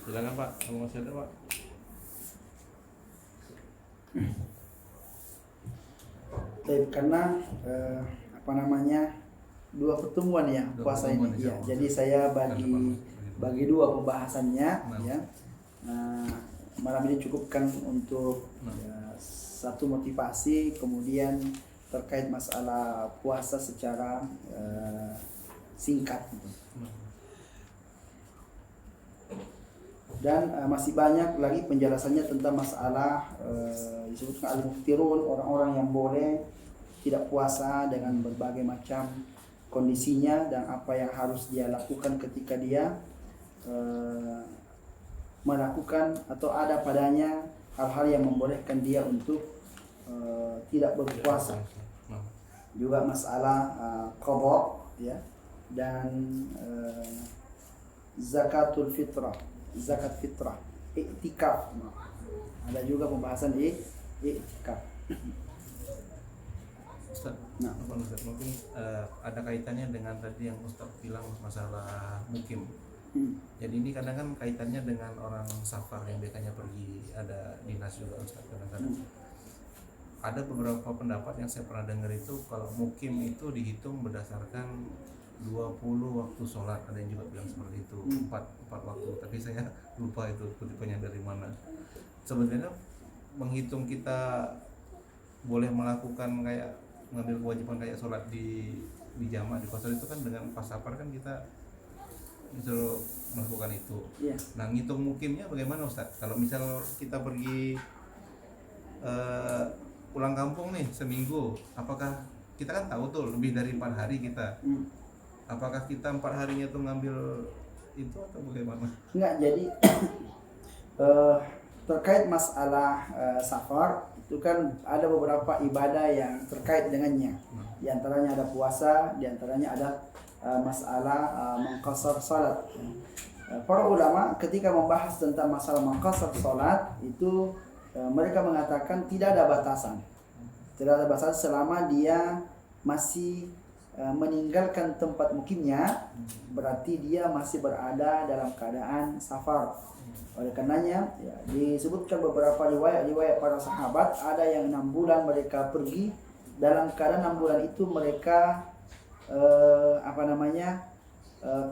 Silakan Pak, kamu masih ada Pak? Karena dua pertemuan ya puasa ini ya. Jadi saya bagi dua pembahasannya ya. Malam ini cukupkan untuk satu motivasi, kemudian terkait masalah puasa secara singkat gitu. Dan masih banyak lagi penjelasannya tentang masalah disebutkan al-muftirun, orang-orang yang boleh tidak puasa dengan berbagai macam kondisinya dan apa yang harus dia lakukan ketika dia melakukan atau ada padanya hal-hal yang membolehkan dia untuk tidak berpuasa. Juga masalah qada ya, dan zakatul fitrah, zakat fitrah, iktikaf. Ada juga pembahasan iktikaf. Ustaz, Nah. Ustaz, mungkin ada kaitannya dengan tadi yang Ustaz bilang masalah mukim. Jadi ini kadang kan kaitannya dengan orang safar yang biasanya pergi, ada dinas juga Ustaz kadang-kadang. Ada beberapa pendapat yang saya pernah dengar itu kalau mukim itu dihitung berdasarkan 20 waktu sholat, ada yang juga bilang seperti itu, 4 waktu, tapi saya lupa itu kutipannya dari mana. Sebenarnya menghitung kita boleh melakukan kayak mengambil kewajiban kayak sholat di jamaah di kosor itu kan dengan pas safar kan kita disuruh melakukan itu. Yeah. Nah, ngitung mukimnya bagaimana Ustaz? Kalau misal kita pergi pulang kampung nih seminggu, apakah kita kan tahu tuh lebih dari 4 hari kita, apakah kita 4 harinya tuh ngambil itu atau bagaimana? Enggak, jadi terkait masalah safar itu kan ada beberapa ibadah yang terkait dengannya. Di antaranya ada puasa, di antaranya ada masalah mengqasar salat. Para ulama ketika membahas tentang masalah mengqasar salat itu mereka mengatakan tidak ada batasan. Tidak ada batasan selama dia masih meninggalkan tempat mukimnya, berarti dia masih berada dalam keadaan safar. Oleh karenanya ya, disebutkan beberapa riwayat para sahabat, ada yang 6 bulan mereka pergi, dalam keadaan 6 bulan itu mereka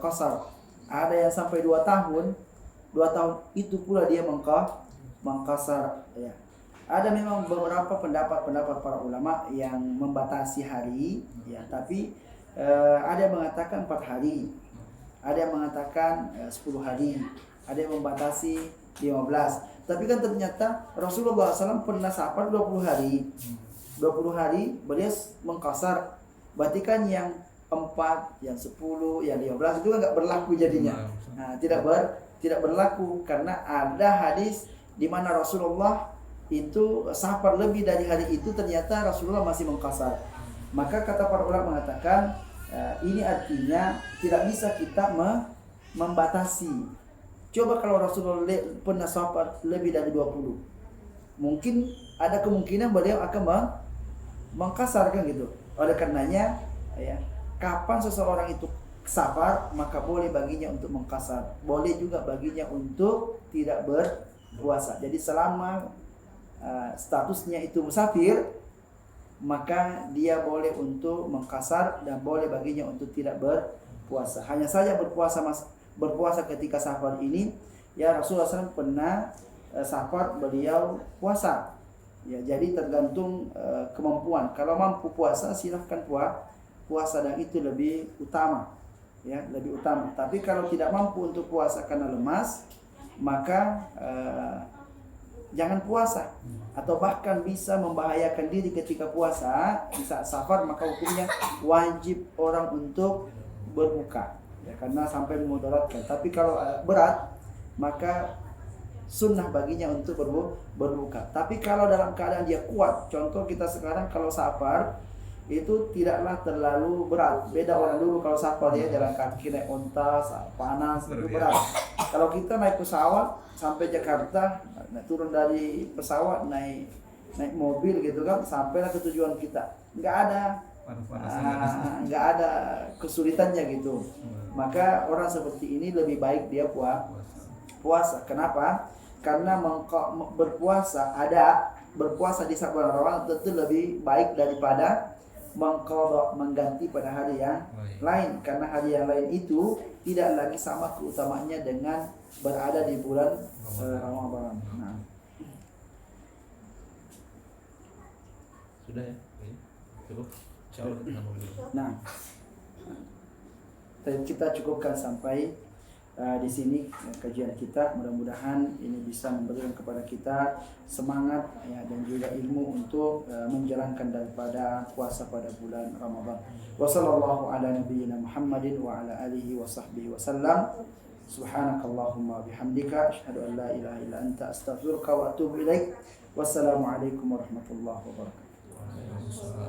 qasar. Ada yang sampai 2 tahun itu pula dia mengqasar ya. Ada memang beberapa pendapat para ulama yang membatasi hari ya, tapi ada yang mengatakan 4 hari, ada yang mengatakan 10 hari, ada yang membatasi 15. Tapi kan ternyata Rasulullah SAW pernah safar 20 hari. 20 hari beliau mengqasar. Berarti kan yang 4, yang 10, yang 15 itu kan enggak berlaku jadinya. Nah, tidak berlaku karena ada hadis di mana Rasulullah itu safar lebih dari hari itu, ternyata Rasulullah masih mengqasar. Maka kata para ulama mengatakan ini artinya tidak bisa kita membatasi. Coba kalau Rasulullah pernah safar lebih dari 20, mungkin ada kemungkinan beliau akan mengqasar kan gitu. Oleh karenanya ya, kapan seseorang itu safar maka boleh baginya untuk mengqasar, boleh juga baginya untuk tidak berpuasa. Jadi selama statusnya itu musafir, maka dia boleh untuk mengqasar dan boleh baginya untuk tidak berpuasa. Hanya saja berpuasa ketika safar ini ya, Rasulullah SAW pernah safar beliau puasa ya, jadi tergantung kemampuan. Kalau mampu puasa silahkan puasa dan itu lebih utama ya, lebih utama. Tapi kalau tidak mampu untuk puasa karena lemas, maka jangan puasa, atau bahkan bisa membahayakan diri ketika puasa di saat safar, maka hukumnya wajib orang untuk berbuka ya, karena sampai memudaratkan. Tapi kalau berat maka sunnah baginya untuk berbuka. Tapi kalau dalam keadaan dia kuat, contoh kita sekarang kalau safar itu tidaklah terlalu berat. Beda orang dulu kalau safar ya jalan kaki, naik onta, panas itu berat. Kalau kita naik pesawat sampai Jakarta, turun dari pesawat naik mobil gitu kan, sampailah ke tujuan kita, nggak ada kesulitannya gitu. Maka orang seperti ini lebih baik dia puasa. Kenapa? Karena berpuasa di saat bulan Ramadan tentu lebih baik daripada mengganti pada hari yang lain, karena hari yang lain itu tidak lagi sama keutamaannya dengan berada di bulan Ramadan. Nah. Sudah ya? Cukup? Insyaallah kita mau dulu. Nah, kita cukupkan sampai di sini kajian kita. Mudah-mudahan ini bisa memberikan kepada kita semangat ya, dan juga ilmu untuk menjalankan daripada puasa pada bulan Ramadan. Wassallallahu ala nabiyyina Muhammadin wa ala alihi wa sahbihi wasallam. Subhanakallahumma bihamdika asyhadu an la ilaha illa anta astaghfiruka wa atubu ilaik. Wassalamualaikum warahmatullahi wabarakatuh.